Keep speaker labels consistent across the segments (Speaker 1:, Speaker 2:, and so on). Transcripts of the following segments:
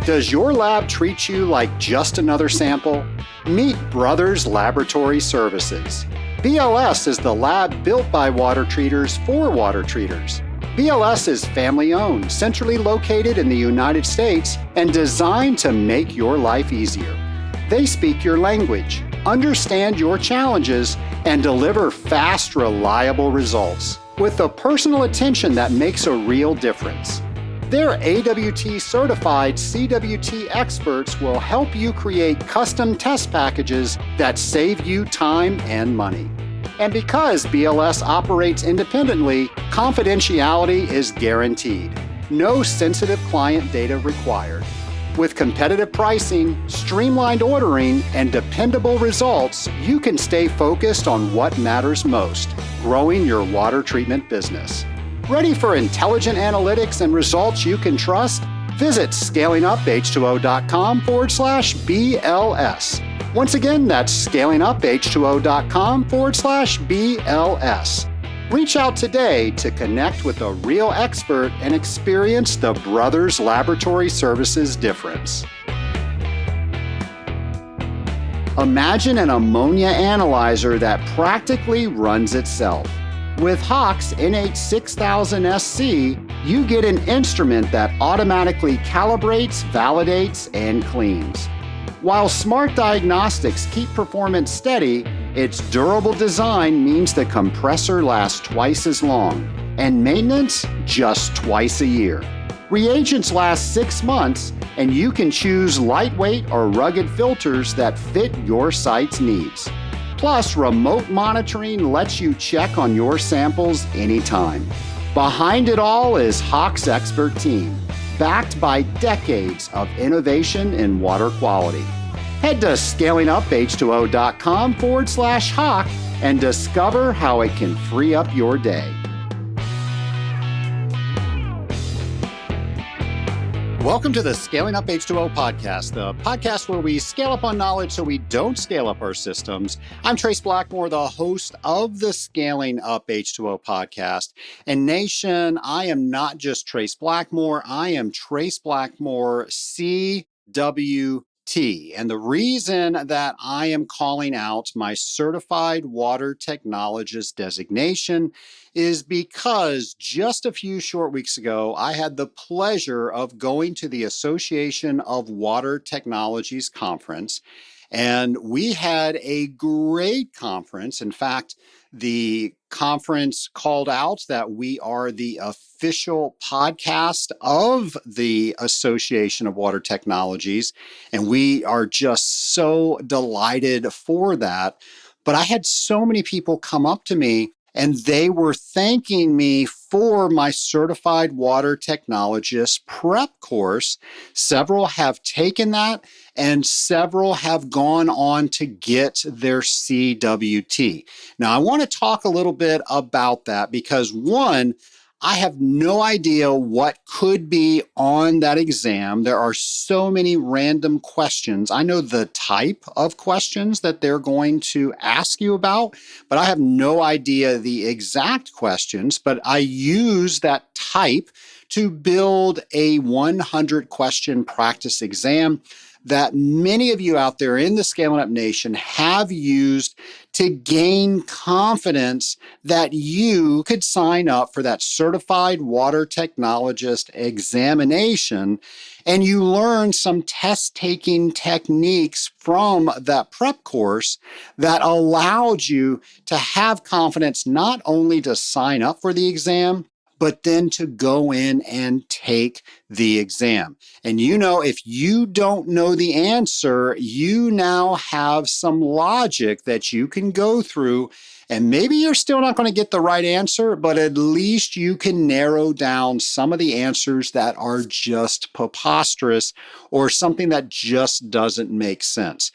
Speaker 1: Does your lab treat you like just another sample? Meet Brothers Laboratory Services. BLS is the lab built by water treaters for water treaters. BLS is family-owned, centrally located in the United States, and designed to make your life easier. They speak your language, understand your challenges, and deliver fast, reliable results with the personal attention that makes a real difference. Their AWT-certified CWT experts will help you create custom test packages that save you time and money. And because BLS operates independently, confidentiality is guaranteed. No sensitive client data required. With competitive pricing, streamlined ordering, and dependable results, you can stay focused on what matters most, growing your water treatment business. Ready for intelligent analytics and results you can trust? Visit scalinguph2o.com/BLS. Once again, that's scalinguph2o.com/BLS. Reach out today to connect with a real expert and experience the Brothers Laboratory Services difference. Imagine an ammonia analyzer that practically runs itself. With Hach's NH6000SC, you get an instrument that automatically calibrates, validates, and cleans. While smart diagnostics keep performance steady, its durable design means the compressor lasts twice as long, and maintenance just twice a year. Reagents last 6 months, and you can choose lightweight or rugged filters that fit your site's needs. Plus, remote monitoring lets you check on your samples anytime. Behind it all is Hach's expert team, backed by decades of innovation in water quality. Head to scalinguph2o.com/Hach and discover how it can free up your day. Welcome to the Scaling Up H2O podcast, the podcast where we scale up on knowledge so we don't scale up our systems. I'm Trace Blackmore, the host of the Scaling Up H2O podcast. And Nation, I am not just Trace Blackmore, I am Trace Blackmore, CWT. And the reason that I am calling out my Certified Water Technologist designation is because just a few short weeks ago, I had the pleasure of going to the Association of Water Technologies conference, and we had a great conference. In fact, the conference called out that we are the official podcast of the Association of Water Technologies, and we are just so delighted for that. But I had so many people come up to me and they were thanking me for my Certified Water Technologist prep course. Several have taken that, and several have gone on to get their CWT. Now, I want to talk a little bit about that because, one, I have no idea what could be on that exam. There are so many random questions. I know the type of questions that they're going to ask you about, but I have no idea the exact questions. But I use that type to build a 100 question practice exam that many of you out there in the Scaling Up Nation have used to gain confidence that you could sign up for that Certified Water Technologist examination, and you learn some test-taking techniques from that prep course that allowed you to have confidence not only to sign up for the exam, but then to go in and take the exam. And you know, if you don't know the answer, you now have some logic that you can go through, and maybe you're still not going to get the right answer, but at least you can narrow down some of the answers that are just preposterous or something that just doesn't make sense.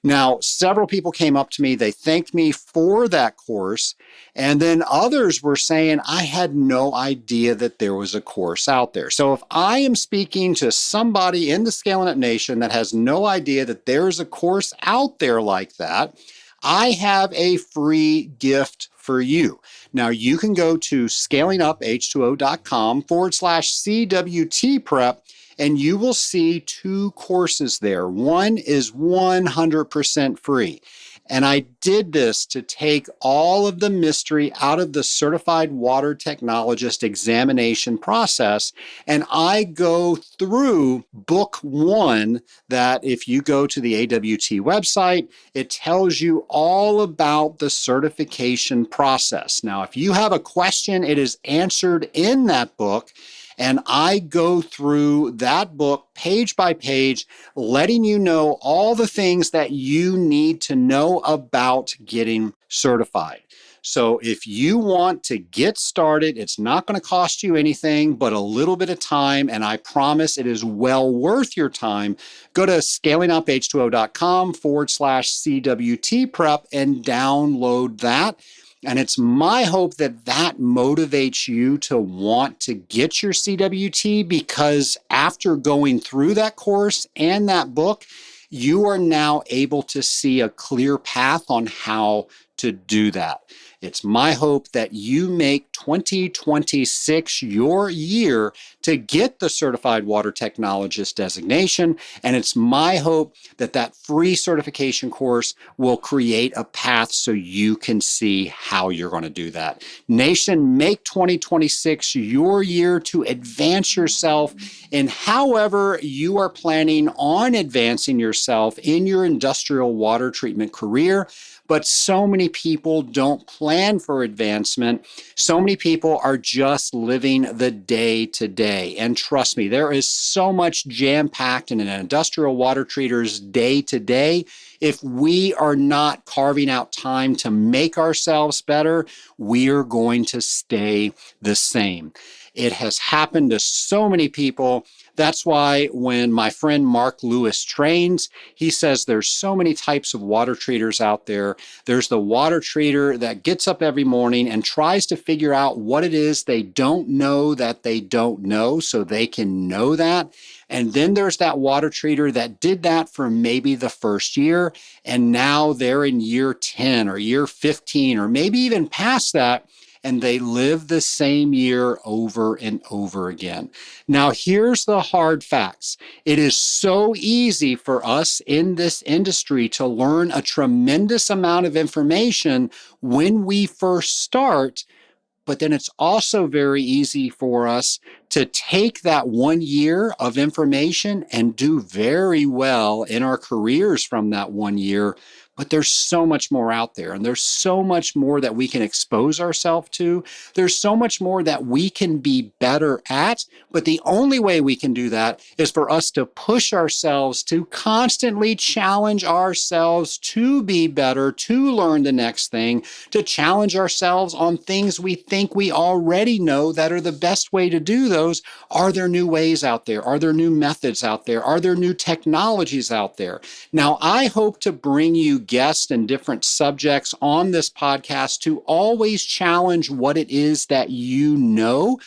Speaker 1: Now, several people came up to me, they thanked me for that course, and then others were saying, I had no idea that there was a course out there. So if I am speaking to somebody in the Scaling Up Nation that has no idea that there's a course out there like that, I have a free gift for you. Now, you can go to scalinguph2o.com/CWT prep and you will see two courses there. One is 100% free. And I did this to take all of the mystery out of the certified water technologist examination process. And I go through book one that if you go to the AWT website, it tells you all about the certification process. Now, if you have a question, it is answered in that book. And I go through that book page by page, letting you know all the things that you need to know about getting certified. So if you want to get started, it's not going to cost you anything but a little bit of time, and I promise it is well worth your time. Go to scalinguph2o.com/CWT prep and download that. And it's my hope that that motivates you to want to get your CWT, because after going through that course and that book, you are now able to see a clear path on how to do that. It's my hope that you make 2026 your year to get the Certified Water Technologist designation. And it's my hope that that free certification course will create a path so you can see how you're going to do that. Nation, make 2026 your year to advance yourself in however you are planning on advancing yourself in your industrial water treatment career. But so many people don't plan for advancement. So many people are just living the day to day. And trust me, there is so much jam-packed in an industrial water treater's day to day. If we are not carving out time to make ourselves better, we are going to stay the same. It has happened to so many people. That's why when my friend Mark Lewis trains, he says there's so many types of water treaters out there. There's the water treater that gets up every morning and tries to figure out what it is they don't know that they don't know so they can know that. And then there's that water treater that did that for maybe the first year, and now they're in year 10 or year 15 or maybe even past that, and they live the same year over and over again. Now, here's the hard facts. It is so easy for us in this industry to learn a tremendous amount of information when we first start, but then it's also very easy for us to take that 1 year of information and do very well in our careers from that 1 year. But there's so much more out there, and there's so much more that we can expose ourselves to. There's so much more that we can be better at, but the only way we can do that is for us to push ourselves, to constantly challenge ourselves to be better, to learn the next thing, to challenge ourselves on things we think we already know that are the best way to do those. Are there new ways out there? Are there new methods out there? Are there new technologies out there? Now, I hope to bring you guests and different subjects on this podcast to always challenge what it is that you know,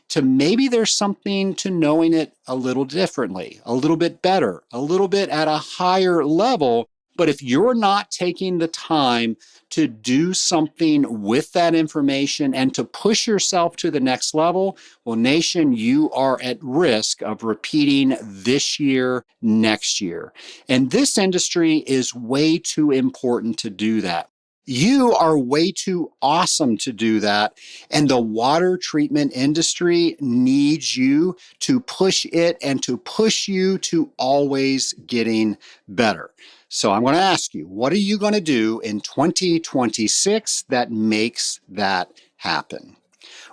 Speaker 1: to maybe there's something to knowing it a little differently, a little bit better, a little bit at a higher level. But if you're not taking the time to do something with that information and to push yourself to the next level, well, nation, you are at risk of repeating this year, next year. And this industry is way too important to do that. You are way too awesome to do that. And the water treatment industry needs you to push it and to push you to always getting better. So I'm going to ask you, what are you going to do in 2026 that makes that happen?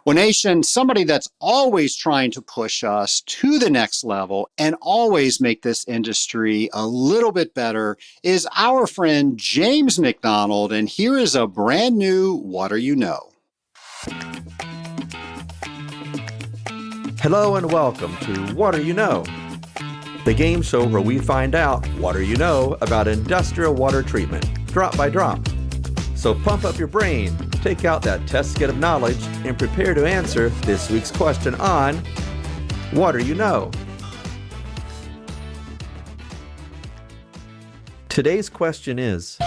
Speaker 1: Well, nation, somebody that's always trying to push us to the next level and always make this industry a little bit better is our friend James McDonald. And here is a brand new What Do You Know?
Speaker 2: Hello and welcome to What Do You Know? The game show where we find out what do you know about industrial water treatment, drop by drop. So pump up your brain, take out that test kit of knowledge, and prepare to answer this week's question on What Do You Know? Today's question is,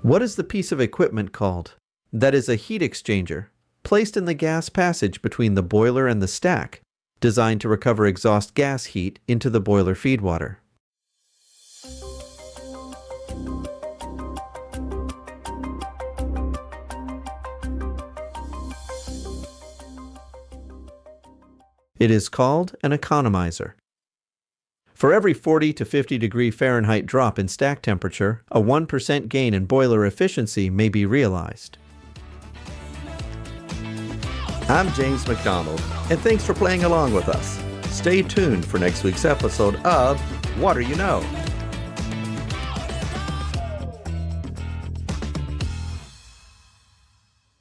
Speaker 2: what is the piece of equipment called that is a heat exchanger, placed in the gas passage between the boiler and the stack, designed to recover exhaust gas heat into the boiler feed water. It is called an economizer. For every 40 to 50 degree Fahrenheit drop in stack temperature, a 1% gain in boiler efficiency may be realized. I'm James McDonald, and thanks for playing along with us. Stay tuned for next week's episode of Water You Know.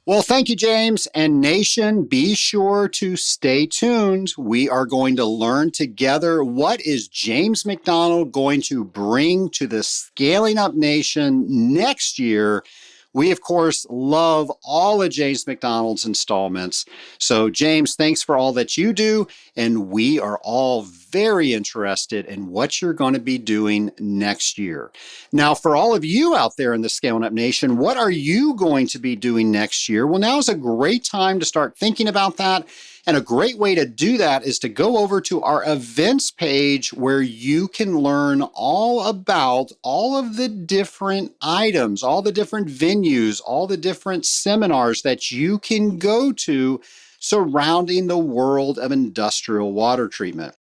Speaker 1: Well, thank you, James. And Nation, be sure to stay tuned. We are going to learn together what is James McDonald going to bring to the Scaling Up Nation next year. We, of course, love all of James McDonald's installments. So, James, thanks for all that you do. And we are all very interested in what you're going to be doing next year. Now, for all of you out there in the Scaling Up Nation, what are you going to be doing next year? Well, now is a great time to start thinking about that. And a great way to do that is to go over to our events page where you can learn all about all of the different items, all the different venues, all the different seminars that you can go to surrounding the world of industrial water treatment.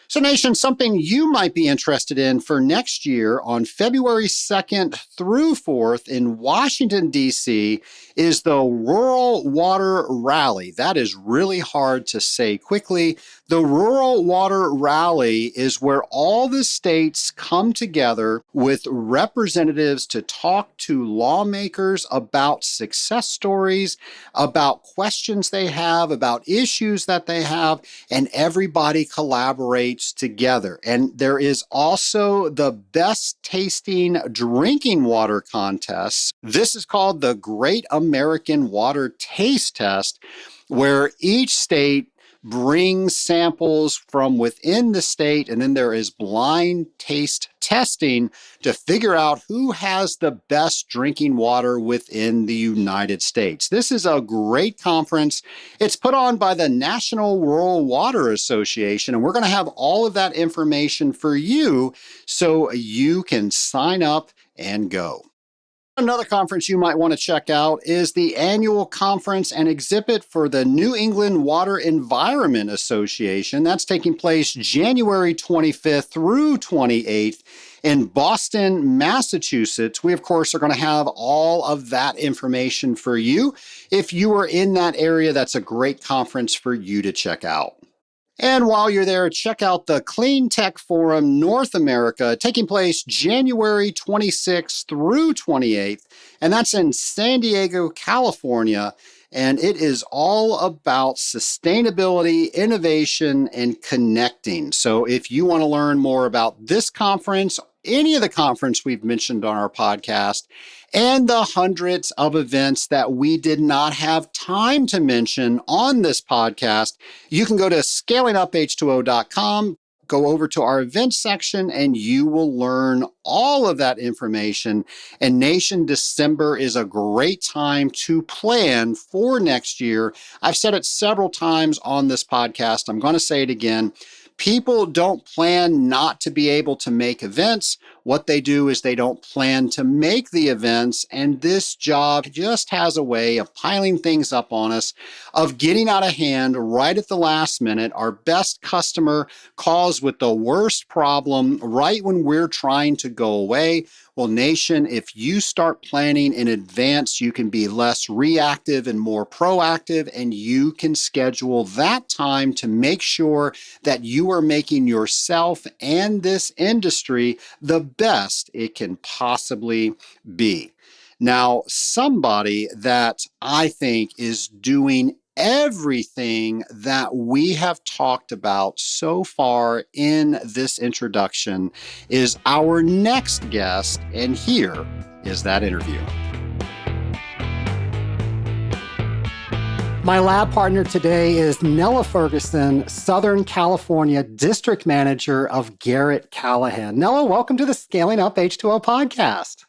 Speaker 1: So, Nation, something you might be interested in for next year on February 2nd through 4th in Washington, D.C. is the Rural Water Rally. That is really hard to say quickly. The Rural Water Rally is where all the states come together with representatives to talk to lawmakers about success stories, about questions they have, about issues that they have, and everybody collaborates together. And there is also the best tasting drinking water contest. This is called the Great American Water Taste Test, where each state brings samples from within the state, and then there is blind taste testing to figure out who has the best drinking water within the United States. This is a great conference. It's put on by the National Rural Water Association, and we're going to have all of that information for you so you can sign up and go. Another conference you might want to check out is the annual conference and exhibit for the New England Water Environment Association. That's taking place January 25th through 28th in Boston, Massachusetts. We, of course, are going to have all of that information for you. If you are in that area, that's a great conference for you to check out. And while you're there, check out the Clean Tech Forum North America, taking place January 26th through 28th, and that's in San Diego, California. And it is all about sustainability, innovation, and connecting. So if you want to learn more about this conference, any of the conference we've mentioned on our podcast, and the hundreds of events that we did not have time to mention on this podcast, you can go to scalinguph2o.com, go over to our events section, and you will learn all of that information. And Nation, December is a great time to plan for next year. I've said it several times on this podcast. I'm going to say it again. People don't plan not to be able to make events. What they do is they don't plan to make the events. And this job just has a way of piling things up on us, of getting out of hand right at the last minute. Our best customer calls with the worst problem right when we're trying to go away. Well, Nation, if you start planning in advance, you can be less reactive and more proactive, and you can schedule that time to make sure that you are making yourself and this industry the best it can possibly be. Now, somebody that I think is doing everything that we have talked about so far in this introduction is our next guest, and here is that interview. My lab partner today is Nella Fergusson, Southern California District Manager of Garratt-Callahan. Nella, welcome to the Scaling Up H2O podcast.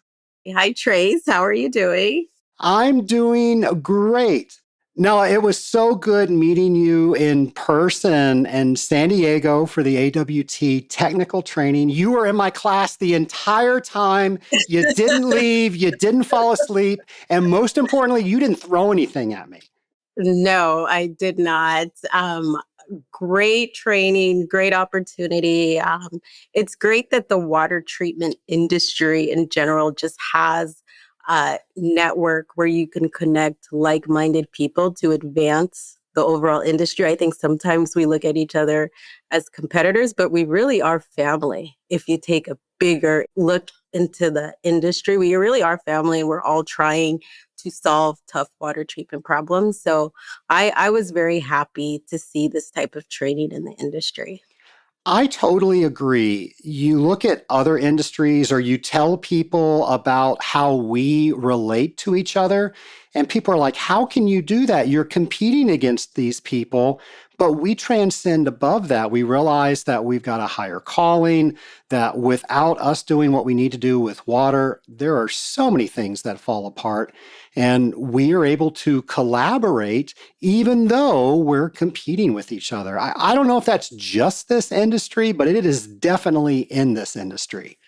Speaker 3: Hi, Trace. How are you doing?
Speaker 1: I'm doing great. No, it was so good meeting you in person in San Diego for the AWT technical training. You were in my class the entire time. You didn't leave, you didn't fall asleep, and most importantly, you didn't throw anything at me.
Speaker 3: No, I did not. Great training, great opportunity. It's great that the water treatment industry in general just has a network where you can connect like-minded people to advance the overall industry. I think sometimes we look at each other as competitors, but we really are family. If you take a bigger look into the industry, we really are family, and we're all trying to solve tough water treatment problems. So I was very happy to see this type of training in the industry.
Speaker 1: I totally agree. You look at other industries or you tell people about how we relate to each other, and people are like, how can you do that? You're competing against these people. But we transcend above that. We realize that we've got a higher calling, that without us doing what we need to do with water, there are so many things that fall apart. And we are able to collaborate even though we're competing with each other. I don't know if that's just this industry, but it is definitely in this industry.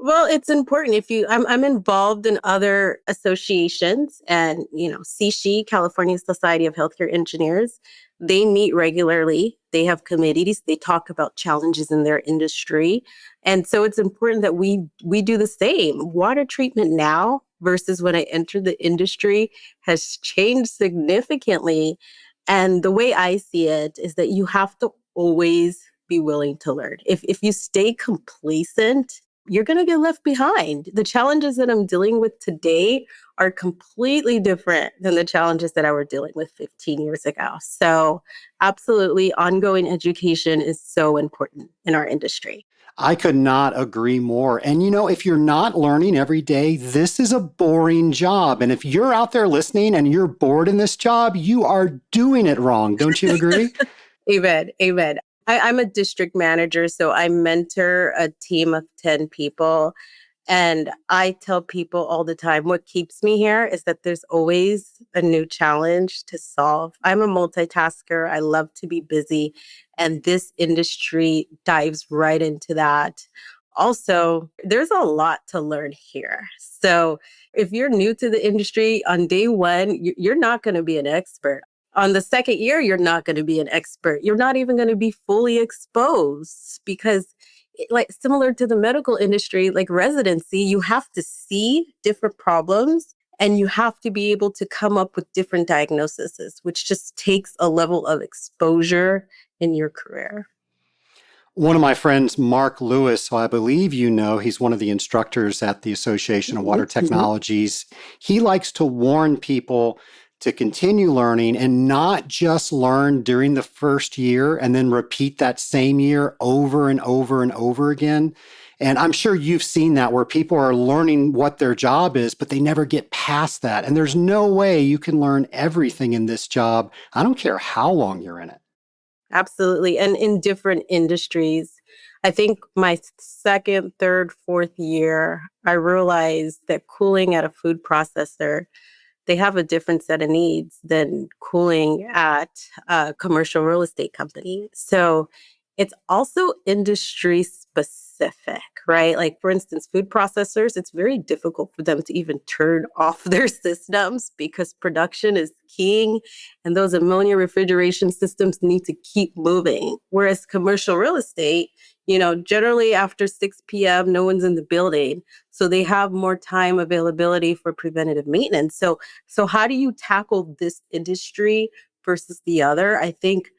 Speaker 3: Well, it's important. I'm involved in other associations, and CSHE, California Society of Healthcare Engineers, they meet regularly. They have committees. They talk about challenges in their industry, and so it's important that we do the same. Water treatment now versus when I entered the industry has changed significantly, and the way I see it is that you have to always be willing to learn. If you stay complacent, you're going to get left behind. The challenges that I'm dealing with today are completely different than the challenges that I were dealing with 15 years ago. So, absolutely, ongoing education is so important in our industry.
Speaker 1: I could not agree more. And if you're not learning every day, this is a boring job. And if you're out there listening and you're bored in this job, you are doing it wrong. Don't you agree?
Speaker 3: Amen. Amen. I'm a district manager, so I mentor a team of 10 people. And I tell people all the time, what keeps me here is that there's always a new challenge to solve. I'm a multitasker. I love to be busy. And this industry dives right into that. Also, there's a lot to learn here. So if you're new to the industry on day one, you're not going to be an expert. On the second year, you're not going to be an expert. You're not even going to be fully exposed because, like similar to the medical industry, like residency, you have to see different problems and you have to be able to come up with different diagnoses, which just takes a level of exposure in your career.
Speaker 1: One of my friends, Mark Lewis, who I believe he's one of the instructors at the Association of Water Technologies. He likes to warn people to continue learning and not just learn during the first year and then repeat that same year over and over and over again. And I'm sure you've seen that where people are learning what their job is, but they never get past that. And there's no way you can learn everything in this job. I don't care how long you're in it.
Speaker 3: Absolutely. And in different industries, I think my second, third, fourth year, I realized that cooling at a food processor, they have a different set of needs than cooling at a commercial real estate company. So it's also industry specific, right? Like, for instance, food processors, it's very difficult for them to even turn off their systems because production is king and those ammonia refrigeration systems need to keep moving. Whereas commercial real estate, generally after 6 p.m., no one's in the building. So they have more time availability for preventative maintenance. So how do you tackle this industry versus the other? I think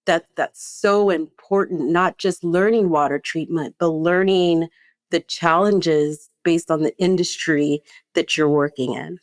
Speaker 3: that's so important, not just learning water treatment, but learning the challenges based on the industry that you're working in.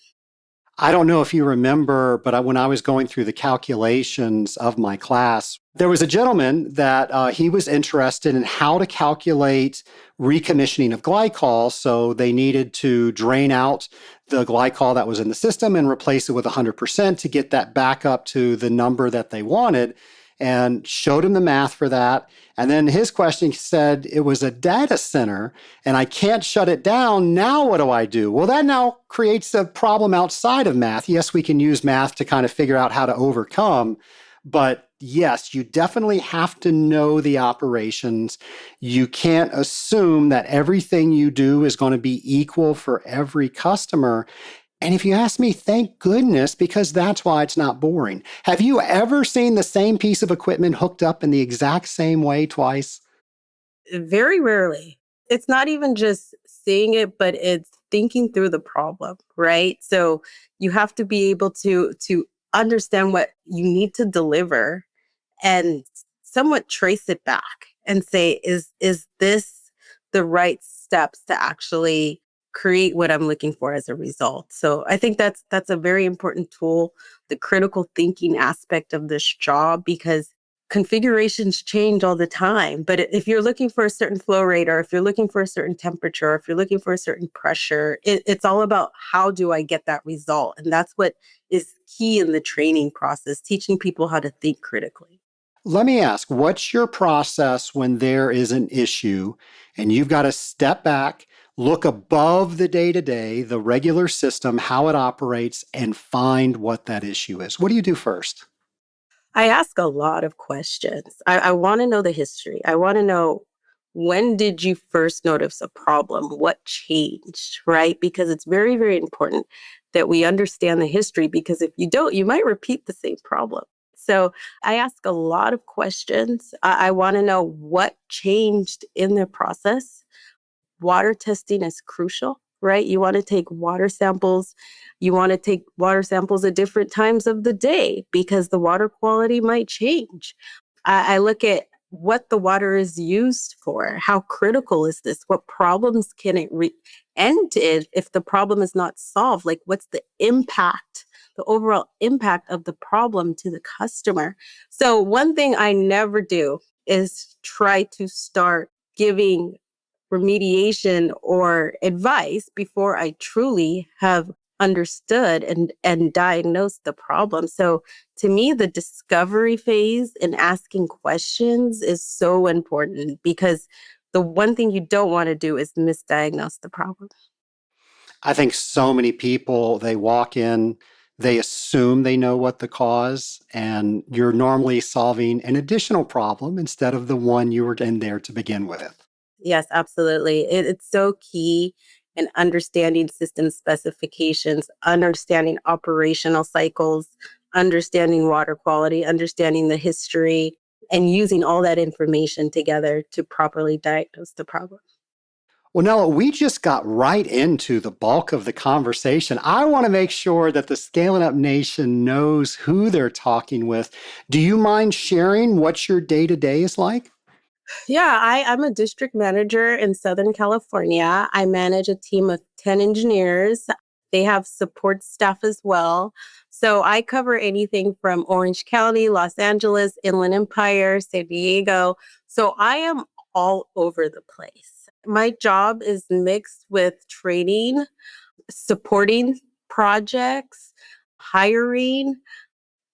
Speaker 1: I don't know if you remember, but when I was going through the calculations of my class, there was a gentleman that he was interested in how to calculate recommissioning of glycol. So they needed to drain out the glycol that was in the system and replace it with 100% to get that back up to the number that they wanted. and showed him the math for that. And then his question said it was a data center and I can't shut it down. Now what do I do? Well, that now creates a problem outside of math. Yes, we can use math to kind of figure out how to overcome, but yes, you definitely have to know the operations. You can't assume that everything you do is going to be equal for every customer. And if you ask me, thank goodness, because that's why it's not boring. Have you ever seen the same piece of equipment hooked up in the exact same way twice?
Speaker 3: Very rarely. It's not even just seeing it, but it's thinking through the problem, right? So you have to be able to understand what you need to deliver and somewhat trace it back and say, is this the right steps to actually create what I'm looking for as a result? So I think that's a very important tool, the critical thinking aspect of this job, because configurations change all the time. But if you're looking for a certain flow rate, or if you're looking for a certain temperature, or if you're looking for a certain pressure, it's all about how do I get that result? And that's what is key in the training process, teaching people how to think critically.
Speaker 1: Let me ask, what's your process when there is an issue and you've got to step back, look above the day-to-day, the regular system, how it operates, and find what that issue is? What do you do first?
Speaker 3: I ask a lot of questions. I want to know the history. I want to know, when did you first notice a problem? What changed, right? Because it's very, very important that we understand the history, because if you don't, you might repeat the same problem. So I ask a lot of questions. I want to know what changed in the process. Water testing is crucial, right? You want to take water samples. You want to take water samples at different times of the day because the water quality might change. I look at what the water is used for. How critical is this? What problems can it end in if the problem is not solved? Like, what's the impact, the overall impact of the problem to the customer? So one thing I never do is try to start giving remediation or advice before I truly have understood and diagnosed the problem. So to me, the discovery phase and asking questions is so important, because the one thing you don't want to do is misdiagnose the problem.
Speaker 1: I think so many people, they walk in, they assume they know what the cause, and you're normally solving an additional problem instead of the one you were in there to begin with.
Speaker 3: Yes, absolutely. It's so key in understanding system specifications, understanding operational cycles, understanding water quality, understanding the history, and using all that information together to properly diagnose the problem.
Speaker 1: Well, Nella, we just got right into the bulk of the conversation. I want to make sure that the Scaling Up Nation knows who they're talking with. Do you mind sharing what your day-to-day is like?
Speaker 3: Yeah, I'm a district manager in Southern California. I manage a team of 10 engineers. They have support staff as well. So I cover anything from Orange County, Los Angeles, Inland Empire, San Diego. So I am all over the place. My job is mixed with training, supporting projects, hiring,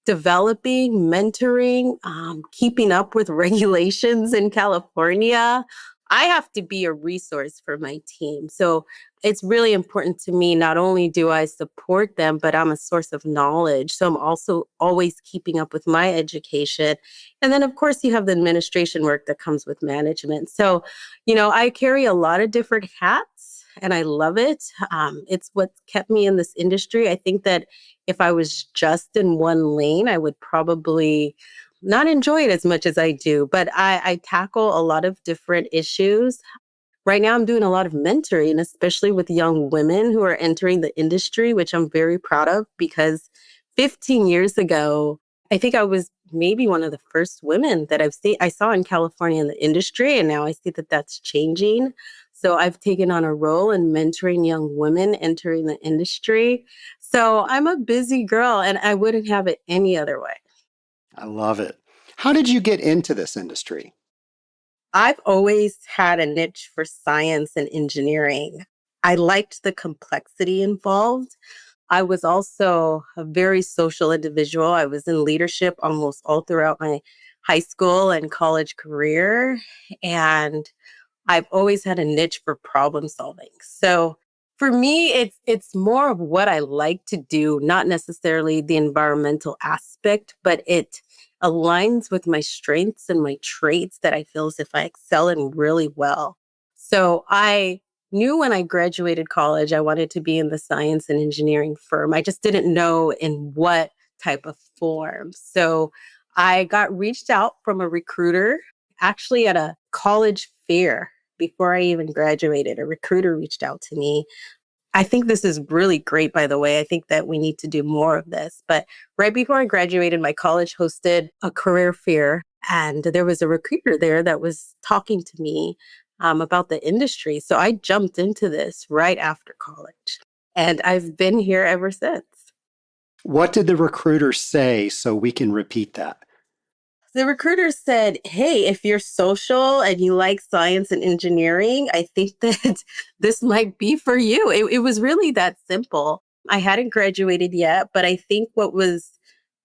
Speaker 3: developing, mentoring, keeping up with regulations in California. I have to be a resource for my team. So it's really important to me. Not only do I support them, but I'm a source of knowledge. So I'm also always keeping up with my education. And then, of course, you have the administration work that comes with management. So, I carry a lot of different hats and I love it. It's what kept me in this industry. I think that if I was just in one lane, I would probably not enjoy it as much as I do. But I tackle a lot of different issues. Right now, I'm doing a lot of mentoring, especially with young women who are entering the industry, which I'm very proud of, because 15 years ago, I think I was maybe one of the first women that I saw in California in the industry. And now I see that that's changing. So I've taken on a role in mentoring young women entering the industry. So I'm a busy girl and I wouldn't have it any other way.
Speaker 1: I love it. How did you get into this industry?
Speaker 3: I've always had a niche for science and engineering. I liked the complexity involved. I was also a very social individual. I was in leadership almost all throughout my high school and college career. And I've always had a niche for problem solving. So for me, it's more of what I like to do, not necessarily the environmental aspect, but it aligns with my strengths and my traits that I feel as if I excel in really well. So I knew when I graduated college, I wanted to be in the science and engineering firm. I just didn't know in what type of form. So I got reached out from a recruiter actually at a college fair before I even graduated. A recruiter reached out to me. I think this is really great, by the way. I think that we need to do more of this. But right before I graduated, my college hosted a career fair, and there was a recruiter there that was talking to me about the industry. So I jumped into this right after college, and I've been here ever since.
Speaker 1: What did the recruiter say so we can repeat that?
Speaker 3: The recruiter said, "Hey, if you're social and you like science and engineering, I think that this might be for you." It was really that simple. I hadn't graduated yet, but I think what was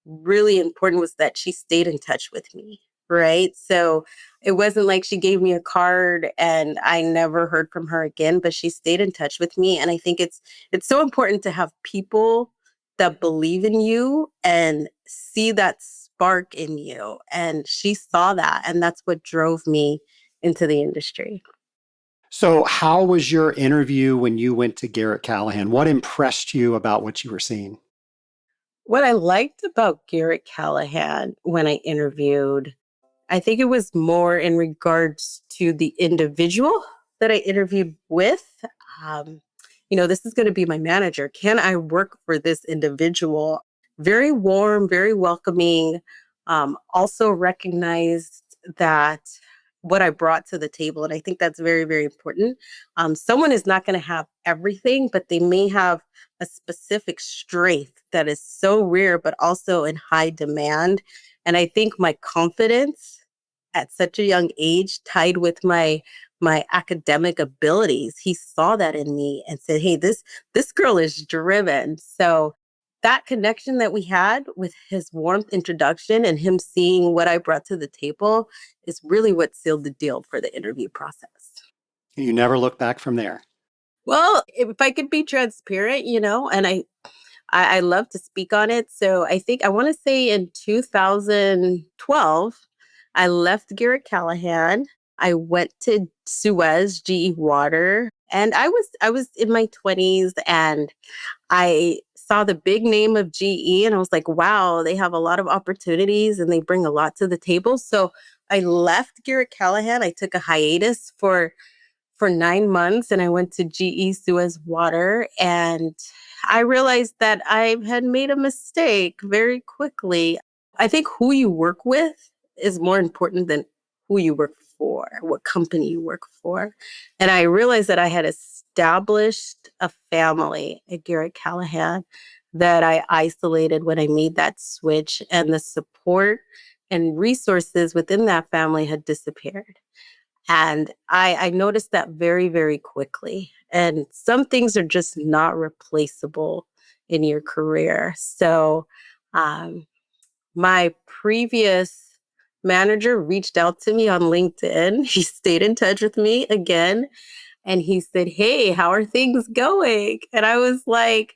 Speaker 3: really important was that she stayed in touch with me, right? So it wasn't like she gave me a card and I never heard from her again, but she stayed in touch with me. And I think it's so important to have people that believe in you and see that spark in you. And she saw that, and that's what drove me into the industry.
Speaker 1: So, how was your interview when you went to Garratt-Callahan? What impressed you about what you were seeing?
Speaker 3: What I liked about Garratt-Callahan when I interviewed, I think it was more in regards to the individual that I interviewed with. Um, this is going to be my manager. Can I work for this individual? Very warm, very welcoming. Also recognized that what I brought to the table. And I think that's very, very important. Someone is not going to have everything, but they may have a specific strength that is so rare, but also in high demand. And I think my confidence at such a young age tied with my academic abilities, he saw that in me and said, "Hey, this girl is driven." So that connection that we had with his warmth introduction and him seeing what I brought to the table is really what sealed the deal for the interview process.
Speaker 1: You never look back from there.
Speaker 3: Well, if I could be transparent, and I love to speak on it. So I think I want to say in 2012, I left Garratt-Callahan. I went to Suez GE Water, and I was in my 20s, and I saw the big name of GE, and I was like, wow, they have a lot of opportunities and they bring a lot to the table. So I left Garratt-Callahan. I took a hiatus for 9 months, and I went to GE Suez Water, and I realized that I had made a mistake very quickly. I think who you work with is more important than who you work for, what company you work for. And I realized that I had established a family at Garratt-Callahan that I isolated when I made that switch, and the support and resources within that family had disappeared. And I noticed that very, very quickly. And some things are just not replaceable in your career. So um, my previous manager reached out to me on LinkedIn. He stayed in touch with me again. And he said, "Hey, how are things going?" And I was like,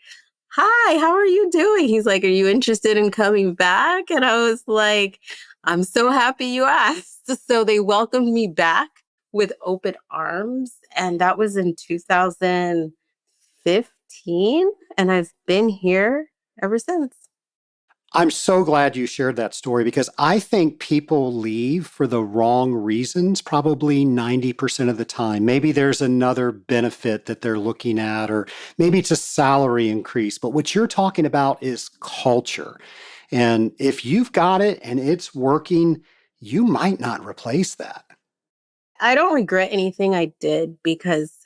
Speaker 3: "Hi, how are you doing?" He's like, "Are you interested in coming back?" And I was like, "I'm so happy you asked." So they welcomed me back with open arms. And that was in 2015. And I've been here ever since.
Speaker 1: I'm so glad you shared that story because I think people leave for the wrong reasons, probably 90% of the time. Maybe there's another benefit that they're looking at, or maybe it's a salary increase. But what you're talking about is culture. And if you've got it and it's working, you might not replace that.
Speaker 3: I don't regret anything I did because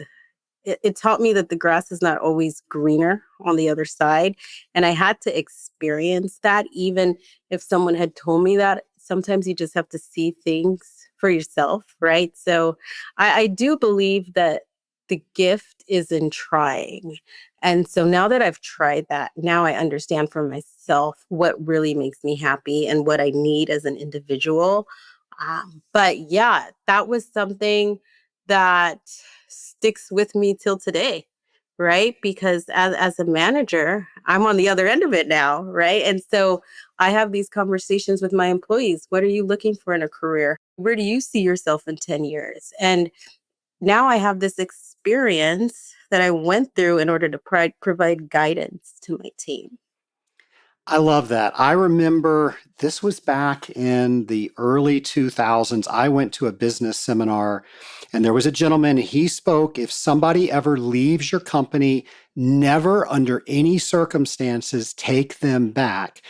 Speaker 3: it taught me that the grass is not always greener on the other side. And I had to experience that, even if someone had told me that. Sometimes you just have to see things for yourself, right? So I do believe that the gift is in trying. And so now that I've tried that, now I understand for myself what really makes me happy and what I need as an individual. But yeah, that was something that sticks with me till today, right? Because as a manager, I'm on the other end of it now, right? And so I have these conversations with my employees. What are you looking for in a career? Where do you see yourself in 10 years? And now I have this experience that I went through in order to provide guidance to my team.
Speaker 1: I love that. I remember this was back in the early 2000s. I went to a business seminar and there was a gentleman. He spoke, if somebody ever leaves your company, never under any circumstances take them back.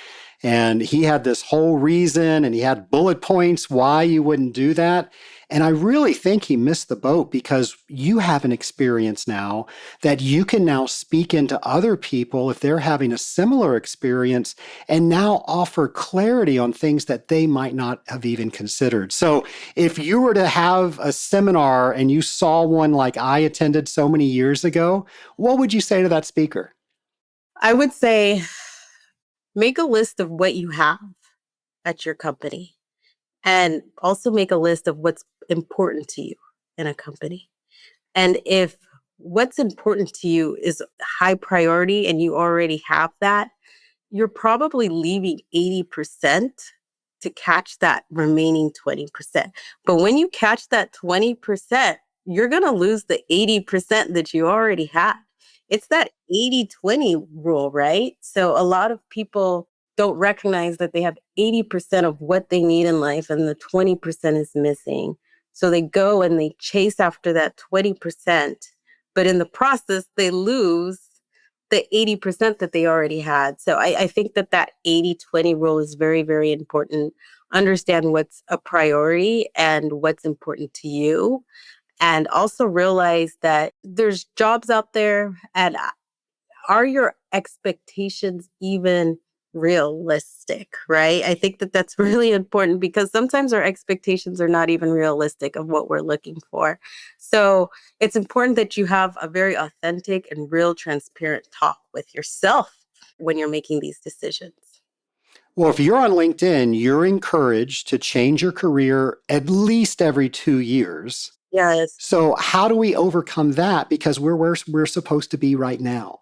Speaker 1: And he had this whole reason and he had bullet points why you wouldn't do that. And I really think he missed the boat because you have an experience now that you can now speak into other people if they're having a similar experience and now offer clarity on things that they might not have even considered. So if you were to have a seminar and you saw one like I attended so many years ago, what would you say to that speaker?
Speaker 3: I would say make a list of what you have at your company and also make a list of what's important to you in a company. And if what's important to you is high priority and you already have that, you're probably leaving 80% to catch that remaining 20%. But when you catch that 20%, you're going to lose the 80% that you already had. It's that 80-20 rule, right? So a lot of people don't recognize that they have 80% of what they need in life and the 20% is missing. So they go and they chase after that 20%, but in the process, they lose the 80% that they already had. So I think that 80-20 rule is very, very important. Understand what's a priority and what's important to you. And also realize that there's jobs out there, and are your expectations even realistic, right? I think that that's really important because sometimes our expectations are not even realistic of what we're looking for. So it's important that you have a very authentic and real transparent talk with yourself when you're making these decisions.
Speaker 1: Well, if you're on LinkedIn, you're encouraged to change your career at least every 2 years.
Speaker 3: Yes.
Speaker 1: So how do we overcome that? Because we're where we're supposed to be right now.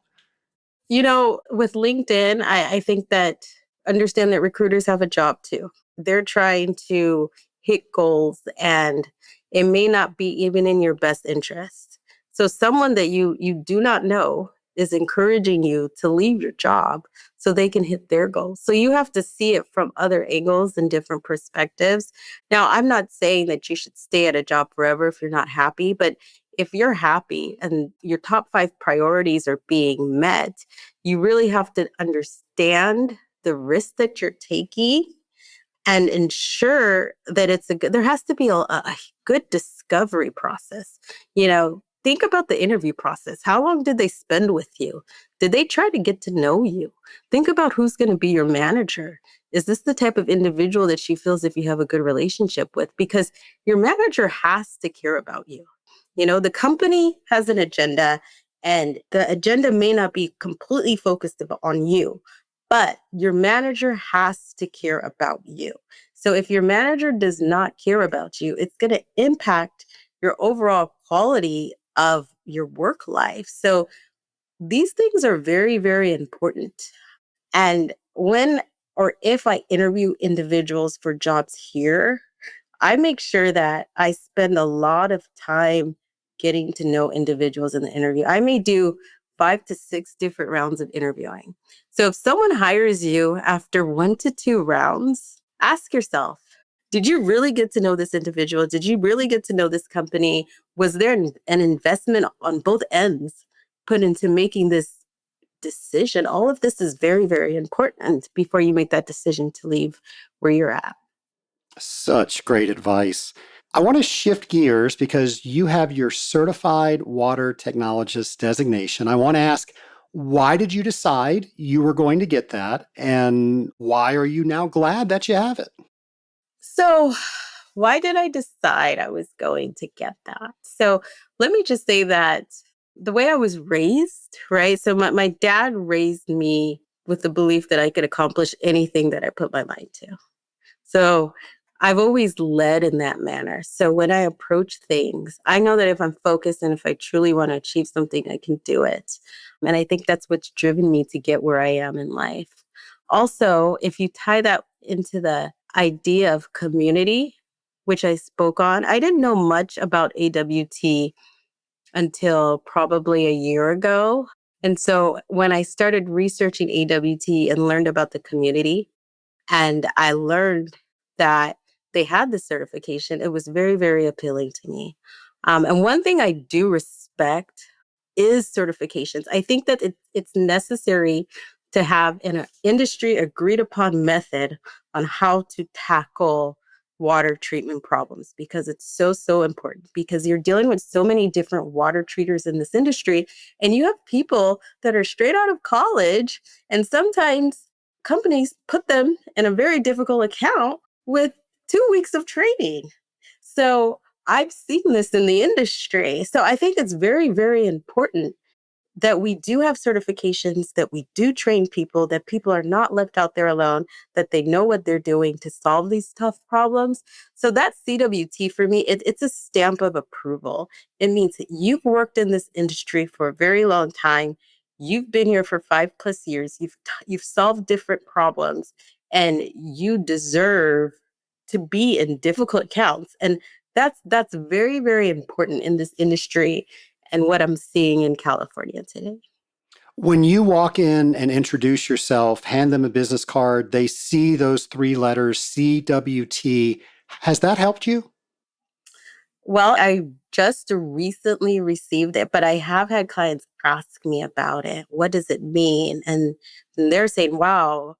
Speaker 3: With LinkedIn, I think that understand that recruiters have a job too. They're trying to hit goals and it may not be even in your best interest. So someone that you do not know is encouraging you to leave your job so they can hit their goals. So you have to see it from other angles and different perspectives. Now, I'm not saying that you should stay at a job forever if you're not happy, but if you're happy and your top 5 priorities are being met, you really have to understand the risk that you're taking and ensure that there has to be a good discovery process. Think about the interview process. How long did they spend with you? Did they try to get to know you? Think about who's going to be your manager. Is this the type of individual that she feels if you have a good relationship with? Because your manager has to care about you. The company has an agenda and the agenda may not be completely focused on you, but your manager has to care about you. So if your manager does not care about you, it's going to impact your overall quality of your work life. So these things are very, very important. And when or if I interview individuals for jobs here, I make sure that I spend a lot of time getting to know individuals in the interview. I may do 5 to 6 different rounds of interviewing. So if someone hires you after 1 to 2 rounds, ask yourself, did you really get to know this individual? Did you really get to know this company? Was there an investment on both ends put into making this decision? All of this is very, very important before you make that decision to leave where you're at.
Speaker 1: Such great advice. I want to shift gears because you have your certified water technologist designation. I want to ask, why did you decide you were going to get that? And why are you now glad that you have it?
Speaker 3: So why did I decide I was going to get that? So let me just say that the way I was raised, right? So my dad raised me with the belief that I could accomplish anything that I put my mind to. So I've always led in that manner. So when I approach things, I know that if I'm focused and if I truly want to achieve something, I can do it. And I think that's what's driven me to get where I am in life. Also, if you tie that into the idea of community, which I spoke on, I didn't know much about AWT until probably a year ago. And so when I started researching AWT and learned about the community, and I learned that they had the certification, it was very, very appealing to me. And one thing I do respect is certifications. I think that it's necessary to have an industry agreed upon method on how to tackle water treatment problems because it's so, so important because you're dealing with so many different water treaters in this industry. And you have people that are straight out of college, and sometimes companies put them in a very difficult account with 2 weeks of training. So I've seen this in the industry. So I think it's very, very important that we do have certifications, that we do train people, that people are not left out there alone, that they know what they're doing to solve these tough problems. So that CWT for me, it's a stamp of approval. It means that you've worked in this industry for a very long time. You've been here for 5+ years. You've solved different problems, and you deserve to be in difficult accounts. And that's very, very important in this industry and what I'm seeing in California today.
Speaker 1: When you walk in and introduce yourself, hand them a business card, they see those 3 letters, CWT. Has that helped you?
Speaker 3: Well, I just recently received it, but I have had clients ask me about it. What does it mean? And they're saying, wow,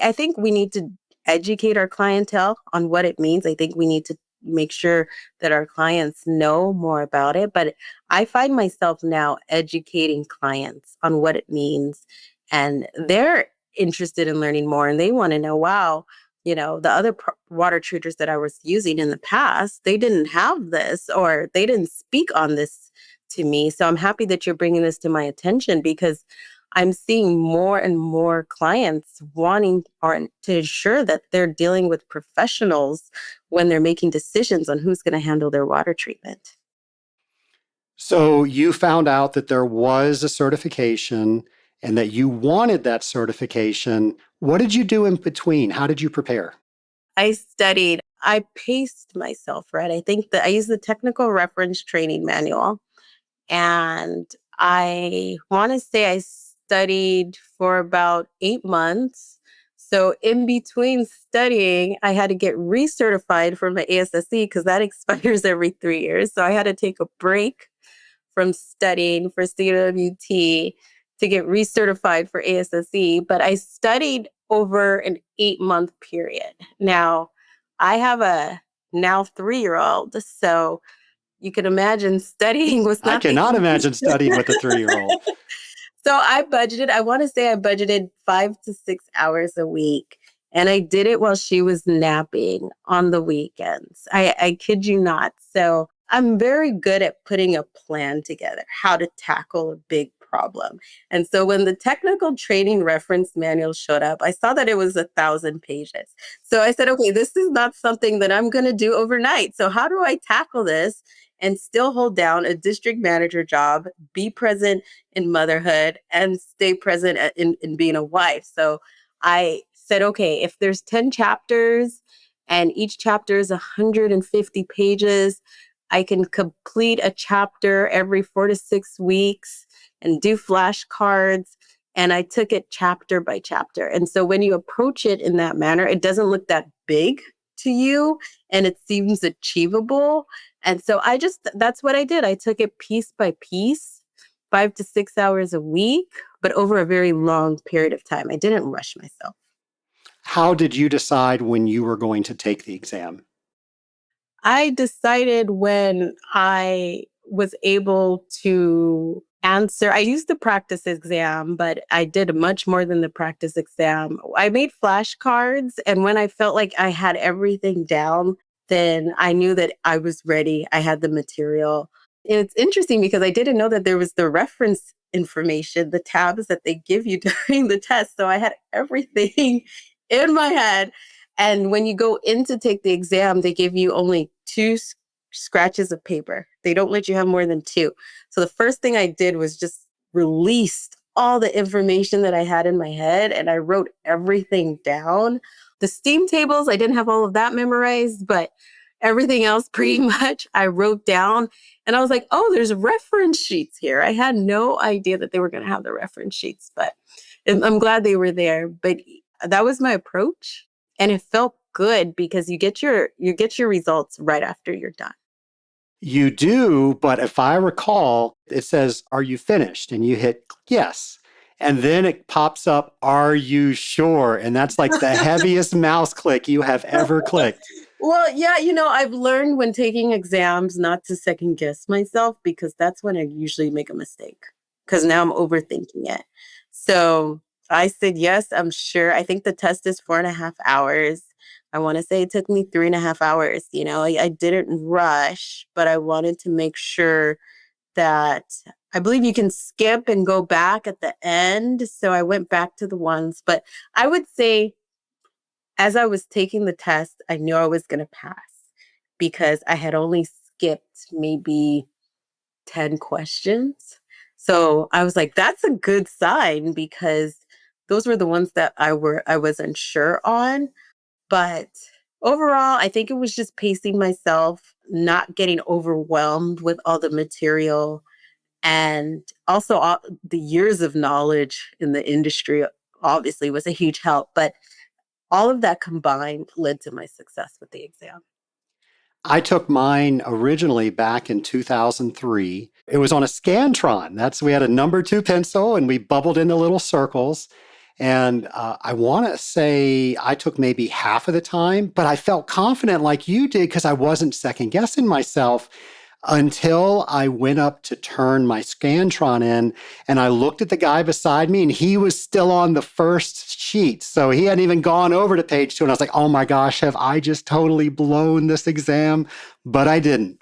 Speaker 3: I think we need to educate our clientele on what it means. I think we need to make sure that our clients know more about it. But I find myself now educating clients on what it means. And they're interested in learning more, and they want to know, wow, the other water treaters that I was using in the past, they didn't have this or they didn't speak on this to me. So I'm happy that you're bringing this to my attention because I'm seeing more and more clients wanting or to ensure that they're dealing with professionals when they're making decisions on who's going to handle their water treatment.
Speaker 1: So you found out that there was a certification and that you wanted that certification. What did you do in between? How did you prepare?
Speaker 3: I studied. I paced myself, right? I think that I used the technical reference training manual. And I want to say I studied for about 8 months. So in between studying, I had to get recertified for my ASSE because that expires every 3 years. So I had to take a break from studying for CWT to get recertified for ASSE. But I studied over an 8-month period. Now, I have a now 3-year-old, so you can imagine studying was
Speaker 1: I
Speaker 3: not the
Speaker 1: cannot imagine
Speaker 3: easiest.
Speaker 1: studying with a 3-year-old.
Speaker 3: So I want to say I budgeted 5 to 6 hours a week. And I did it while she was napping on the weekends. I kid you not. So I'm very good at putting a plan together, how to tackle a big problem. And so when the technical training reference manual showed up, I saw that it was 1,000 pages. So I said, okay, this is not something that I'm going to do overnight. So how do I tackle this and still hold down a district manager job, be present in motherhood, and stay present in being a wife? So I said, okay, if there's 10 chapters and each chapter is 150 pages, I can complete a chapter every 4 to 6 weeks and do flashcards. And I took it chapter by chapter. And so when you approach it in that manner, it doesn't look that big to you and it seems achievable. And so that's what I did. I took it piece by piece, 5 to 6 hours a week, but over a very long period of time. I didn't rush myself.
Speaker 1: How did you decide when you were going to take the exam?
Speaker 3: I decided when I was able to answer. I used the practice exam, but I did much more than the practice exam. I made flashcards, and when I felt like I had everything down, then I knew that I was ready. I had the material. And it's interesting because I didn't know that there was the reference information, the tabs that they give you during the test. So I had everything in my head. And when you go in to take the exam, they give you only two scratches of paper. They don't let you have more than two. So the first thing I did was just released all the information that I had in my head, and I wrote everything down. The steam tables, I didn't have all of that memorized, but everything else pretty much I wrote down. And I was like, oh, there's reference sheets here. I had no idea that they were going to have the reference sheets, but I'm glad they were there. But that was my approach. And it felt good because you get your results right after you're done.
Speaker 1: You do, but if I recall, it says, "Are you finished?" And you hit yes. And then it pops up, "Are you sure?" And that's like the heaviest mouse click you have ever clicked.
Speaker 3: Well, yeah, I've learned when taking exams not to second guess myself, because that's when I usually make a mistake, because now I'm overthinking it. So I said, yes, I'm sure. I think the test is 4.5 hours. I want to say it took me 3.5 hours. I didn't rush, but I wanted to make sure that I believe you can skip and go back at the end. So I went back to the ones, but I would say as I was taking the test, I knew I was going to pass because I had only skipped maybe 10 questions. So I was like, that's a good sign, because those were the ones that I wasn't sure on. But overall, I think it was just pacing myself, not getting overwhelmed with all the material, and also all the years of knowledge in the industry obviously was a huge help. But all of that combined led to my success with the exam.
Speaker 1: I took mine originally back in 2003. It was on a Scantron. We had a number 2 pencil and we bubbled into little circles. And I want to say I took maybe half of the time, but I felt confident like you did because I wasn't second guessing myself until I went up to turn my Scantron in, and I looked at the guy beside me and he was still on the first sheet. So he hadn't even gone over to page 2. And I was like, oh my gosh, have I just totally blown this exam? But I didn't.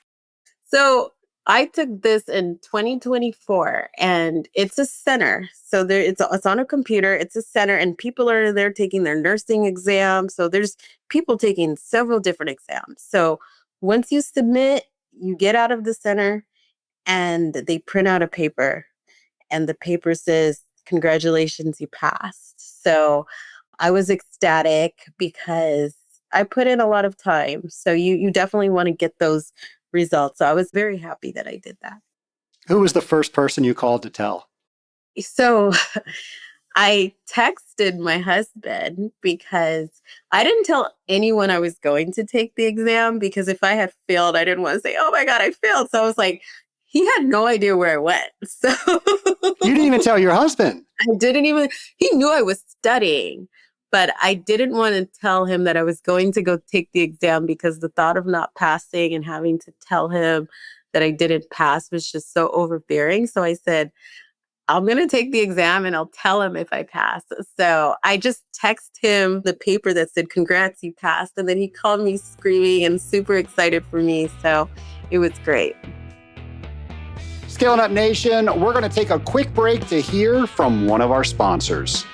Speaker 3: So I took this in 2024, and it's a center. So it's on a computer. It's a center, and people are there taking their nursing exam. So there's people taking several different exams. So once you submit, you get out of the center and they print out a paper, and the paper says, congratulations, you passed. So I was ecstatic because I put in a lot of time. So you definitely want to get those results. So I was very happy that I did that.
Speaker 1: Who was the first person you called to tell?
Speaker 3: So I texted my husband because I didn't tell anyone I was going to take the exam, because if I had failed, I didn't want to say, oh my God, I failed. So I was like, he had no idea where I went. So
Speaker 1: you didn't even tell your husband.
Speaker 3: He knew I was studying, but I didn't want to tell him that I was going to go take the exam, because the thought of not passing and having to tell him that I didn't pass was just so overbearing. So I said, I'm going to take the exam and I'll tell him if I pass. So I just texted him the paper that said, congrats, you passed. And then he called me screaming and super excited for me. So it was great.
Speaker 1: Scaling Up Nation, we're going to take a quick break to hear from one of our sponsors.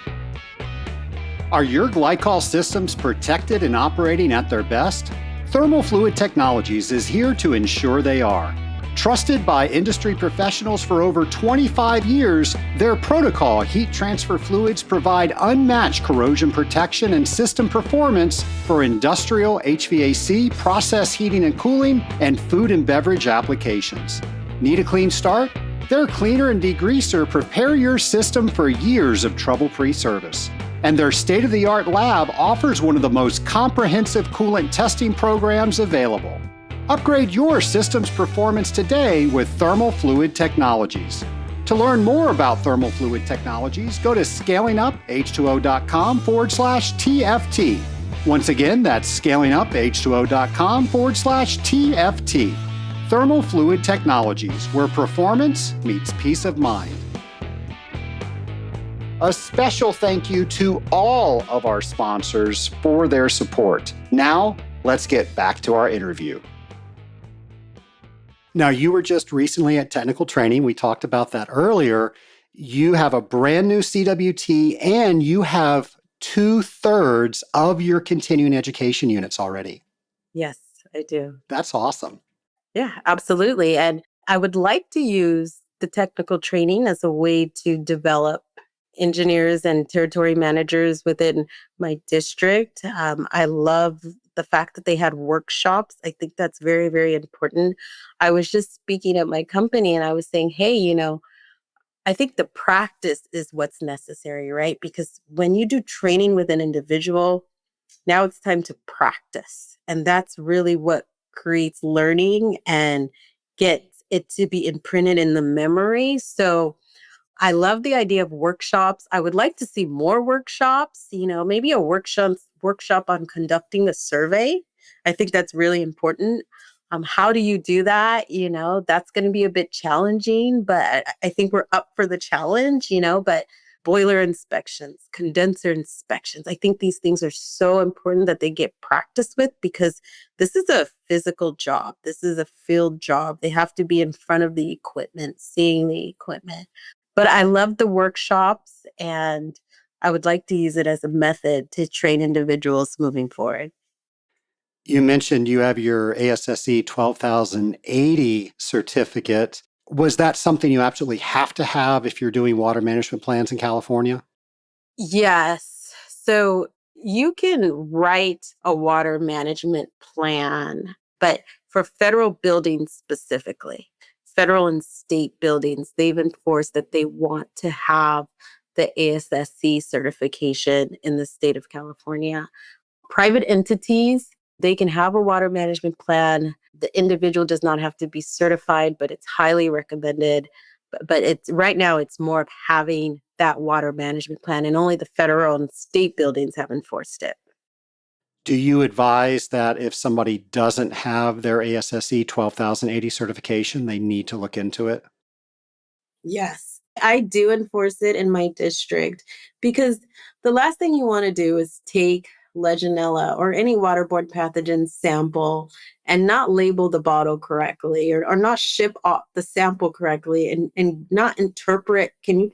Speaker 1: Are your glycol systems protected and operating at their best? Thermal Fluid Technologies is here to ensure they are. Trusted by industry professionals for over 25 years, their protocol heat transfer fluids provide unmatched corrosion protection and system performance for industrial HVAC, process heating and cooling, and food and beverage applications. Need a clean start? Their cleaner and degreaser prepare your system for years of trouble-free service. And their state-of-the-art lab offers one of the most comprehensive coolant testing programs available. Upgrade your system's performance today with Thermal Fluid Technologies. To learn more about Thermal Fluid Technologies, go to scalinguph2o.com/TFT. Once again, that's scalinguph2o.com/TFT. Thermal Fluid Technologies, where performance meets peace of mind. A special thank you to all of our sponsors for their support. Now, Let's get back to our interview. Now, you were just recently at technical training. We talked about that earlier. You have a brand new CWT and you have 2/3 of your continuing education units already.
Speaker 3: Yes, I do.
Speaker 1: That's awesome.
Speaker 3: Yeah, absolutely. And I would like to use the technical training as a way to develop engineers and territory managers within my district. I love the fact that they had workshops. I think that's very, very important. I was just speaking at my company and I was saying, hey, I think the practice is what's necessary, right? Because when you do training with an individual, now it's time to practice. And that's really what creates learning and gets it to be imprinted in the memory. So I love the idea of workshops. I would like to see more workshops, maybe a workshop on conducting a survey. I think that's really important. How do you do that? That's going to be a bit challenging, but I think we're up for the challenge, but boiler inspections, condenser inspections. I think these things are so important that they get practice with because this is a physical job. This is a field job. They have to be in front of the equipment, seeing the equipment. But I love the workshops and I would like to use it as a method to train individuals moving forward.
Speaker 1: You mentioned you have your ASSE 12,080 certificate. Was that something you absolutely have to have if you're doing water management plans in California?
Speaker 3: Yes. So you can write a water management plan, but for federal buildings specifically, federal and state buildings, they've enforced that they want to have the ASSE certification in the state of California. Private entities, they can have a water management plan. The individual does not have to be certified, but it's highly recommended. But it's right now, it's more of having that water management plan, and only the federal and state buildings have enforced it.
Speaker 1: Do you advise that if somebody doesn't have their ASSE 12,080 certification, they need to look into it?
Speaker 3: Yes, I do enforce it in my district because the last thing you want to do is take Legionella or any waterborne pathogen sample and not label the bottle correctly or not ship off the sample correctly and not interpret. Can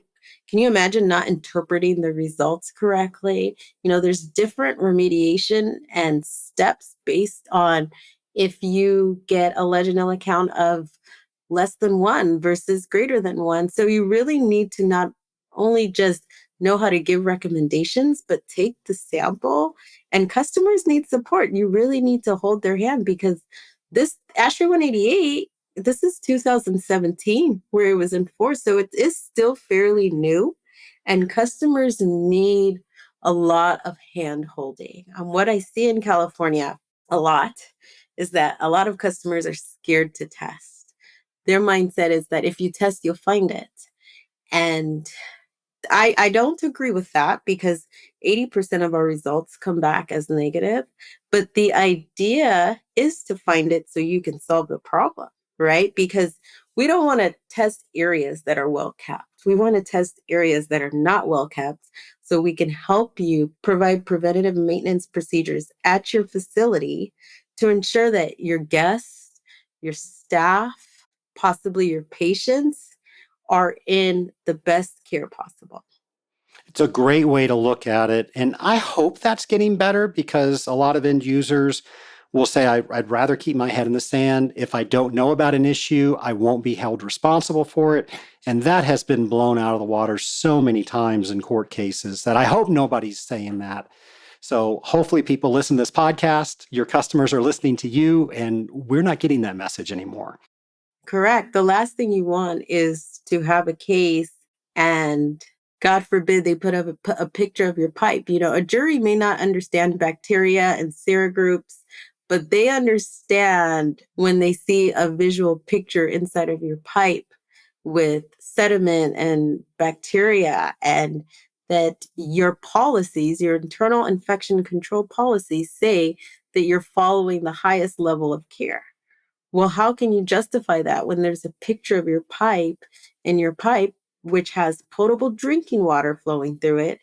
Speaker 3: you imagine not interpreting the results correctly? There's different remediation and steps based on if you get a Legionella count of less than one versus greater than one. So you really need to not only just know how to give recommendations, but take the sample. And customers need support. You really need to hold their hand because this ASHRAE 188, this is 2017 where it was enforced. So it is still fairly new and customers need a lot of hand holding. What I see in California a lot is that a lot of customers are scared to test. Their mindset is that if you test, you'll find it. And I don't agree with that because 80% of our results come back as negative. But the idea is to find it so you can solve the problem, right? Because we don't want to test areas that are well kept. We want to test areas that are not well kept so we can help you provide preventative maintenance procedures at your facility to ensure that your guests, your staff, possibly your patients are in the best care possible.
Speaker 1: It's a great way to look at it. And I hope that's getting better because a lot of end users will say, I'd rather keep my head in the sand. If I don't know about an issue, I won't be held responsible for it. And that has been blown out of the water so many times in court cases that I hope nobody's saying that. So hopefully people listen to this podcast, your customers are listening to you, and we're not getting that message anymore.
Speaker 3: Correct. The last thing you want is to have a case and God forbid they put up a picture of your pipe. A jury may not understand bacteria and serogroups, but they understand when they see a visual picture inside of your pipe with sediment and bacteria, and that your policies, your internal infection control policies say that you're following the highest level of care. Well, how can you justify that when there's a picture of your pipe and your pipe, which has potable drinking water flowing through it,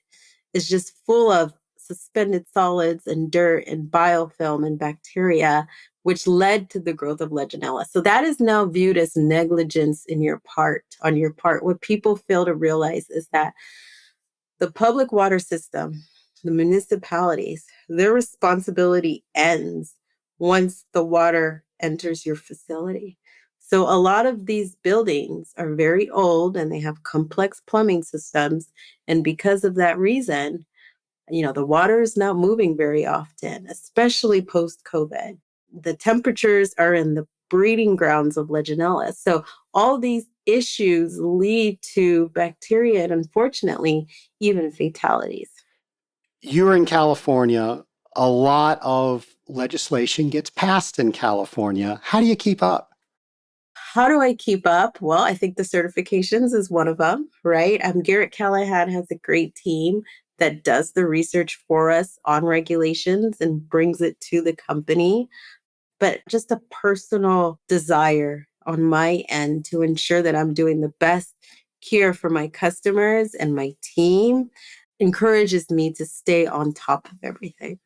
Speaker 3: is just full of suspended solids and dirt and biofilm and bacteria, which led to the growth of Legionella. So that is now viewed as negligence on your part. What people fail to realize is that the public water system, the municipalities, their responsibility ends once the water enters your facility. So a lot of these buildings are very old and they have complex plumbing systems. And because of that reason, the water is not moving very often, especially post-COVID. The temperatures are in the breeding grounds of Legionella. So all these issues lead to bacteria and, unfortunately, even fatalities.
Speaker 1: You're in California. A lot of legislation gets passed in California. How do you keep up?
Speaker 3: How do I keep up? Well, I think the certifications is one of them, right? Garratt-Callahan has a great team that does the research for us on regulations and brings it to the company. But just a personal desire on my end to ensure that I'm doing the best care for my customers and my team encourages me to stay on top of everything.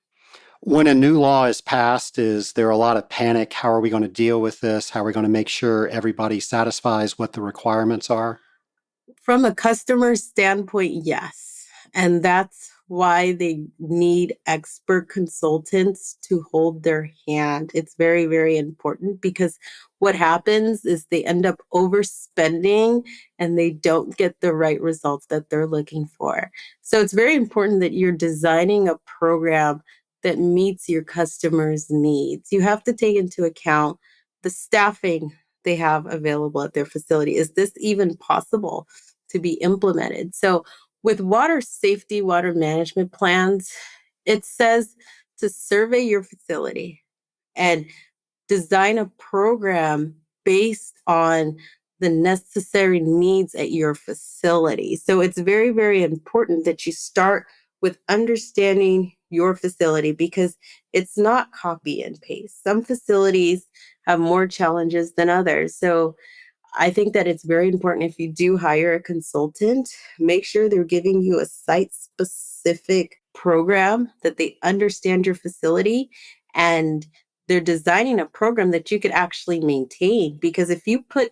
Speaker 1: When a new law is passed, is there a lot of panic? How are we going to deal with this? How are we going to make sure everybody satisfies what the requirements are?
Speaker 3: From a customer standpoint, yes. And that's why they need expert consultants to hold their hand. It's very, very important because what happens is they end up overspending and they don't get the right results that they're looking for. So it's very important that you're designing a program that meets your customers' needs. You have to take into account the staffing they have available at their facility. Is this even possible to be implemented? So with water safety, water management plans, it says to survey your facility and design a program based on the necessary needs at your facility. So it's very, very important that you start with understanding your facility because it's not copy and paste. Some facilities have more challenges than others. So I think that it's very important if you do hire a consultant, make sure they're giving you a site-specific program, that they understand your facility, and they're designing a program that you could actually maintain. Because if you put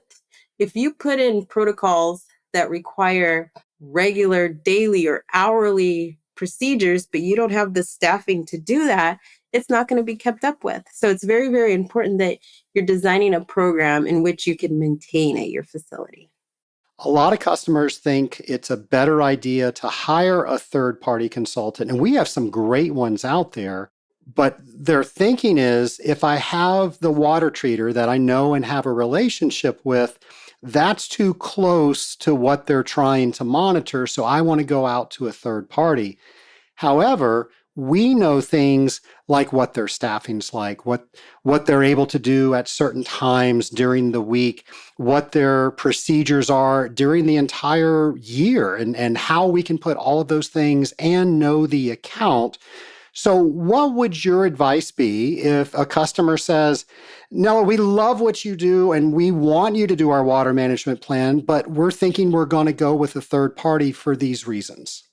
Speaker 3: in protocols that require regular daily or hourly procedures, but you don't have the staffing to do that, it's not going to be kept up with. So it's very, very important that you're designing a program in which you can maintain at your facility.
Speaker 1: A lot of customers think it's a better idea to hire a third-party consultant, and we have some great ones out there. But their thinking is, if I have the water treater that I know and have a relationship with, that's too close to what they're trying to monitor, so I want to go out to a third party. However, we know things like what their staffing's like, what they're able to do at certain times during the week, what their procedures are during the entire year, and how we can put all of those things and know the account. So what would your advice be if a customer says, Nella, we love what you do and we want you to do our water management plan, but we're thinking we're going to go with a third party for these reasons?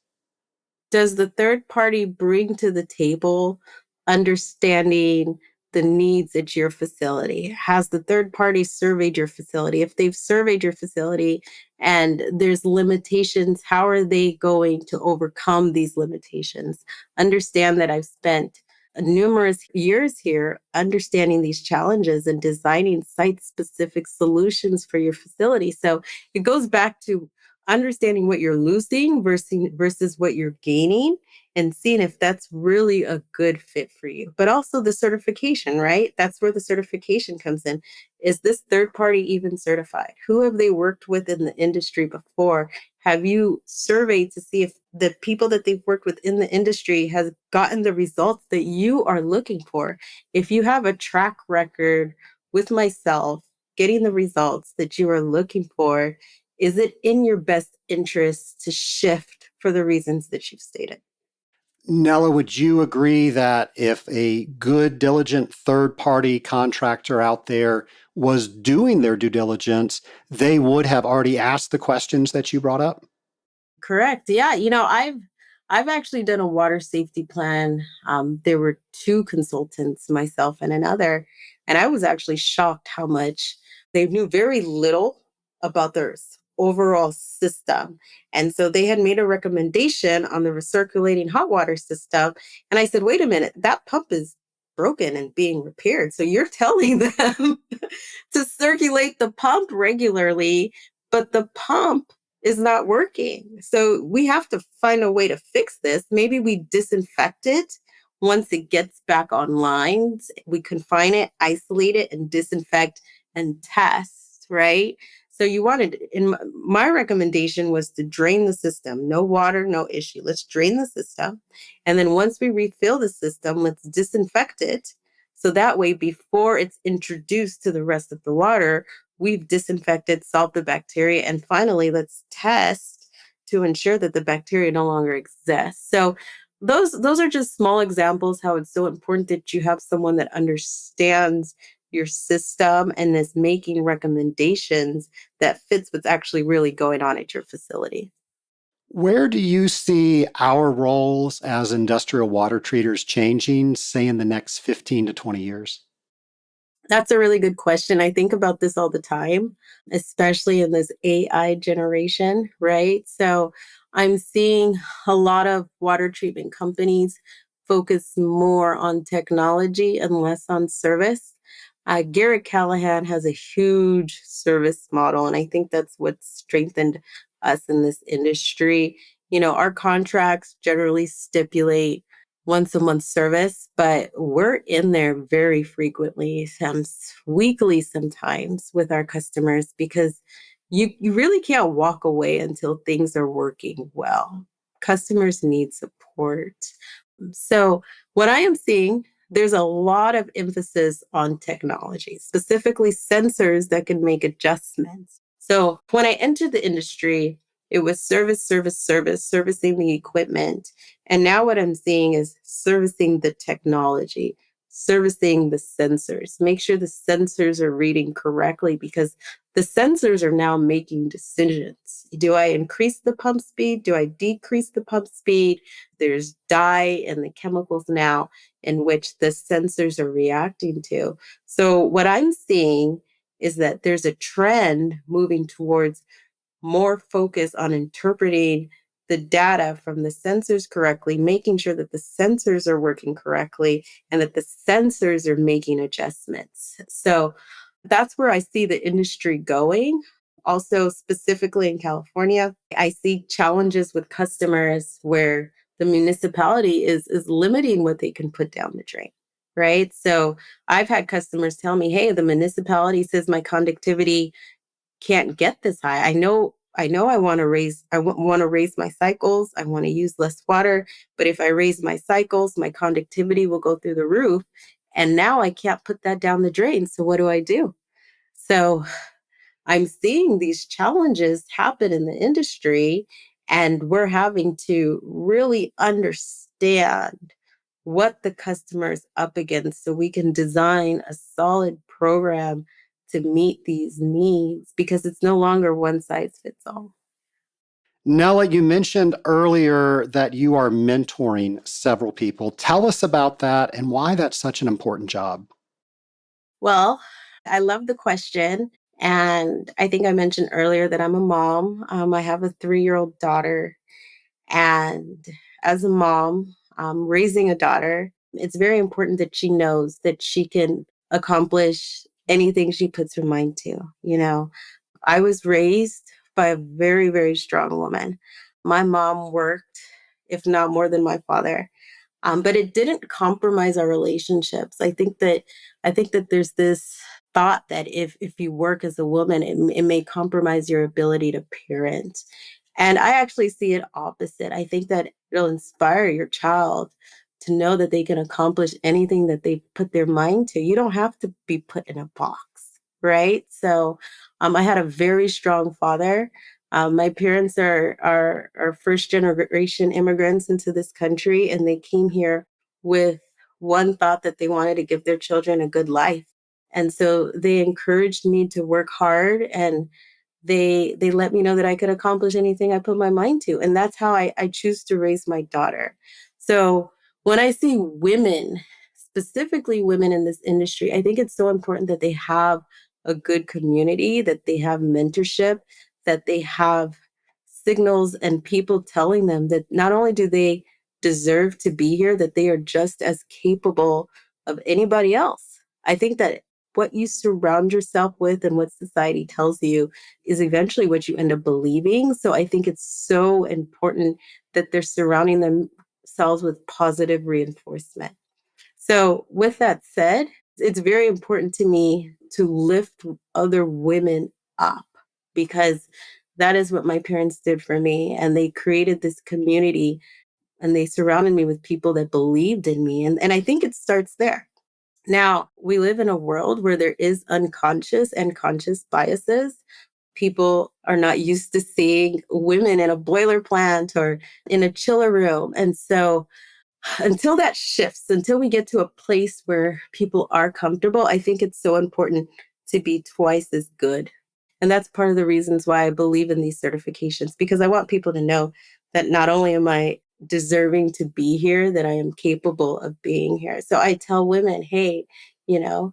Speaker 3: Does the third party bring to the table understanding the needs at your facility? Has the third party surveyed your facility? If they've surveyed your facility and there's limitations, how are they going to overcome these limitations? Understand that I've spent numerous years here understanding these challenges and designing site-specific solutions for your facility. So it goes back to understanding what you're losing versus what you're gaining and seeing if that's really a good fit for you. But also the certification, right? That's where the certification comes in. Is this third party even certified? Who have they worked with in the industry before? Have you surveyed to see if the people that they've worked with in the industry has gotten the results that you are looking for? If you have a track record with myself getting the results that you are looking for, is it in your best interest to shift for the reasons that you've stated?
Speaker 1: Nella, would you agree that if a good, diligent third-party contractor out there was doing their due diligence, they would have already asked the questions that you brought up?
Speaker 3: Correct. Yeah. I've actually done a water safety plan. There were two consultants, myself and another, and I was actually shocked how much they knew very little about their overall system. And so they had made a recommendation on the recirculating hot water system. And I said, wait a minute, that pump is broken and being repaired. So you're telling them to circulate the pump regularly, but the pump is not working. So we have to find a way to fix this. Maybe we disinfect it once it gets back online. We confine it, isolate it, and disinfect and test, right? So you wanted, in my recommendation was to drain the system. No water, no issue. Let's drain the system. And then once we refill the system, let's disinfect it. So that way, before it's introduced to the rest of the water, we've disinfected, solved the bacteria, and finally, let's test to ensure that the bacteria no longer exists. So those are just small examples how it's so important that you have someone that understands your system and is making recommendations that fits what's actually really going on at your facility.
Speaker 1: Where do you see our roles as industrial water treaters changing, say, in the next 15 to 20 years?
Speaker 3: That's a really good question. I think about this all the time, especially in this AI generation, right? So I'm seeing a lot of water treatment companies focus more on technology and less on service. Garratt-Callahan has a huge service model, and I think that's what strengthened us in this industry. You know, our contracts generally stipulate once a month service, but we're in there very frequently, weekly sometimes with our customers because you really can't walk away until things are working well. Customers need support. So, what I am seeing, there's a lot of emphasis on technology, specifically sensors that can make adjustments. So, when I entered the industry, it was service, service, service, servicing the equipment. And now what I'm seeing is servicing the technology, servicing the sensors. Make sure the sensors are reading correctly because the sensors are now making decisions. Do I increase the pump speed? Do I decrease the pump speed? There's dye and the chemicals now in which the sensors are reacting to. So what I'm seeing is that there's a trend moving towards more focus on interpreting the data from the sensors correctly, making sure that the sensors are working correctly and that the sensors are making adjustments. So that's where I see the industry going. Also, specifically in California, I see challenges with customers where the municipality is limiting what they can put down the drain, right? So I've had customers tell me, hey, the municipality says my conductivity can't get this high. I want to raise want to raise my cycles. I want to use less water, but if I raise my cycles, my conductivity will go through the roof. And now I can't put that down the drain. So what do I do? So I'm seeing these challenges happen in the industry, and we're having to really understand what the customer is up against so we can design a solid program to meet these needs because it's no longer one size fits all.
Speaker 1: Nella, you mentioned earlier that you are mentoring several people. Tell us about that and why that's such an important job.
Speaker 3: Well, I love the question. And I think I mentioned earlier that I'm a mom. I have a 3-year-old daughter. And as a mom, raising a daughter, it's very important that she knows that she can accomplish anything she puts her mind to. You know, I was raised by a very, very strong woman. My mom worked, if not more than my father. But it didn't compromise our relationships. I think that there's this thought that if you work as a woman, it may compromise your ability to parent. And I actually see it opposite. I think that it'll inspire your child to know that they can accomplish anything that they put their mind to. You don't have to be put in a box, right? So I had a very strong father. My parents are first generation immigrants into this country, and they came here with one thought that they wanted to give their children a good life. And so they encouraged me to work hard and They let me know that I could accomplish anything I put my mind to. And that's how I choose to raise my daughter. So when I see women, specifically women in this industry, I think it's so important that they have a good community, that they have mentorship, that they have signals and people telling them that not only do they deserve to be here, that they are just as capable of anybody else. I think that what you surround yourself with and what society tells you is eventually what you end up believing. So I think it's so important that they're surrounding themselves with positive reinforcement. So, with that said, it's very important to me to lift other women up because that is what my parents did for me. And they created this community and they surrounded me with people that believed in me. And I think it starts there. Now, we live in a world where there is unconscious and conscious biases. People are not used to seeing women in a boiler plant or in a chiller room. And so until that shifts, until we get to a place where people are comfortable, I think it's so important to be twice as good. And that's part of the reasons why I believe in these certifications, because I want people to know that not only am I deserving to be here, that I am capable of being here. So I tell women, hey, you know,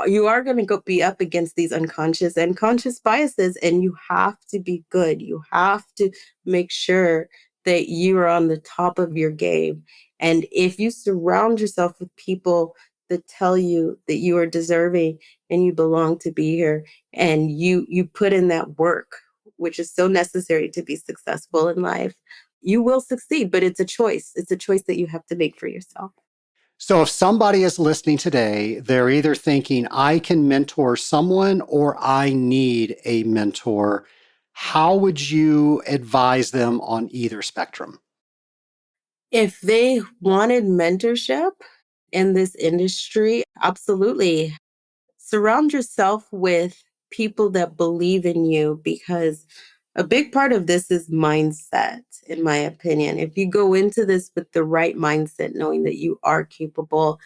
Speaker 3: you are going to be up against these unconscious and conscious biases, and you have to be good. You have to make sure that you are on the top of your game. And if you surround yourself with people that tell you that you are deserving and you belong to be here, and you put in that work, which is so necessary to be successful in life, you will succeed. But it's a choice. It's a choice that you have to make for yourself.
Speaker 1: So if somebody is listening today, they're either thinking, I can mentor someone or I need a mentor. How would you advise them on either spectrum?
Speaker 3: If they wanted mentorship in this industry, absolutely. Surround yourself with people that believe in you, because a big part of this is mindset, in my opinion. If you go into this with the right mindset, knowing that you are capable,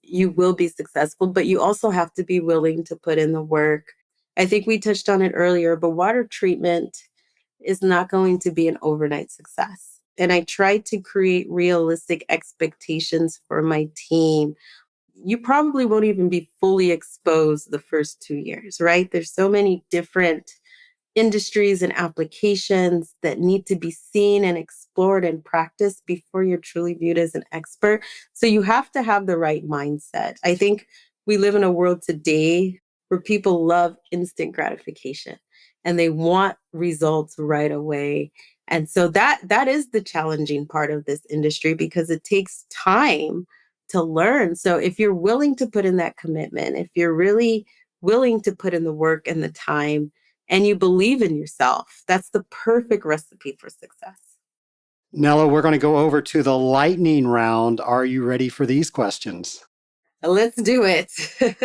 Speaker 3: you will be successful, but you also have to be willing to put in the work. I think we touched on it earlier, but water treatment is not going to be an overnight success. And I try to create realistic expectations for my team. You probably won't even be fully exposed the first 2 years, right? There's so many different industries and applications that need to be seen and explored and practiced before you're truly viewed as an expert. So you have to have the right mindset. I think we live in a world today where people love instant gratification and they want results right away. And so that is the challenging part of this industry, because it takes time to learn. So if you're willing to put in that commitment, if you're really willing to put in the work and the time, and you believe in yourself, that's the perfect recipe for success.
Speaker 1: Nella, we're going to go over to the lightning round. Are you ready for these questions?
Speaker 3: Let's do it.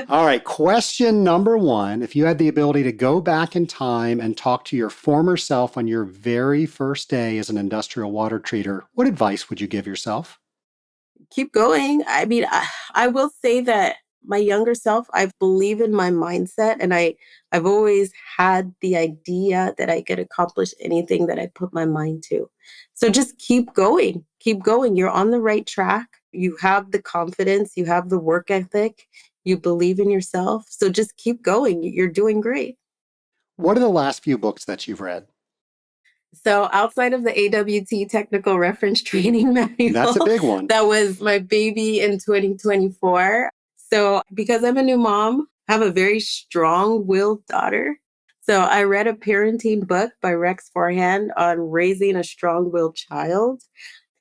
Speaker 1: All right. Question number one. If you had the ability to go back in time and talk to your former self on your very first day as an industrial water treater, what advice would you give yourself?
Speaker 3: Keep going. I mean, I will say that my younger self, I believe in my mindset, and I've always had the idea that I could accomplish anything that I put my mind to. So just keep going. Keep going. You're on the right track. You have the confidence, you have the work ethic, you believe in yourself. So just keep going. You're doing great.
Speaker 1: What are the last few books that you've read?
Speaker 3: So outside of the AWT technical reference training
Speaker 1: That's a
Speaker 3: manual,
Speaker 1: big one.
Speaker 3: that was my baby in 2024. So because I'm a new mom, I have a very strong-willed daughter. So I read a parenting book by Rex Forehand on raising a strong-willed child,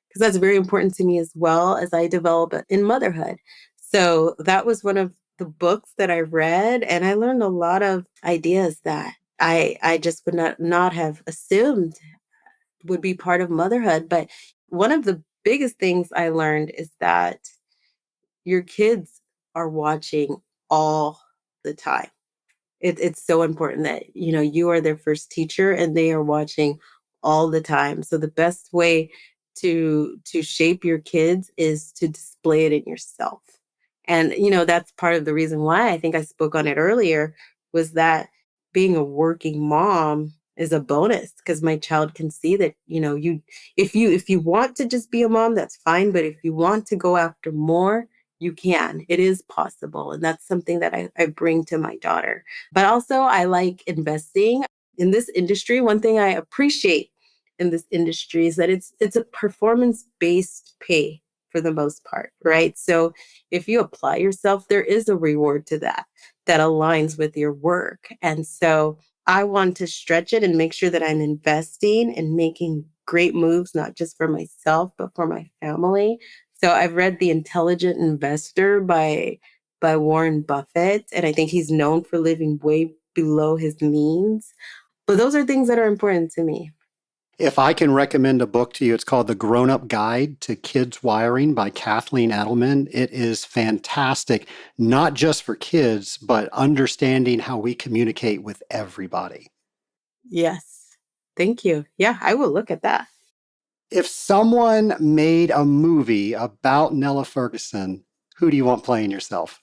Speaker 3: because that's very important to me as well as I develop it in motherhood. So that was one of the books that I read, and I learned a lot of ideas that I just would not have assumed would be part of motherhood. But one of the biggest things I learned is that your kids are watching all the time. It's so important that, you are their first teacher and they are watching all the time. So the best way to shape your kids is to display it in yourself. And, that's part of the reason why I think I spoke on it earlier, was that being a working mom is a bonus because my child can see that, if you want to just be a mom, that's fine. But if you want to go after more, you can. It is possible. And that's something that I bring to my daughter. But also, I like investing in this industry. One thing I appreciate in this industry is that it's a performance-based pay for the most part, right? So if you apply yourself, there is a reward to that aligns with your work. And so I want to stretch it and make sure that I'm investing and making great moves, not just for myself, but for my family. So I've read The Intelligent Investor by Warren Buffett, and I think he's known for living way below his means. But those are things that are important to me.
Speaker 1: If I can recommend a book to you, it's called The Grown-Up Guide to Kids Wiring by Kathleen Edelman. It is fantastic, not just for kids, but understanding how we communicate with everybody.
Speaker 3: Yes. Thank you. Yeah, I will look at that.
Speaker 1: If someone made a movie about Nella Fergusson, who do you want playing yourself?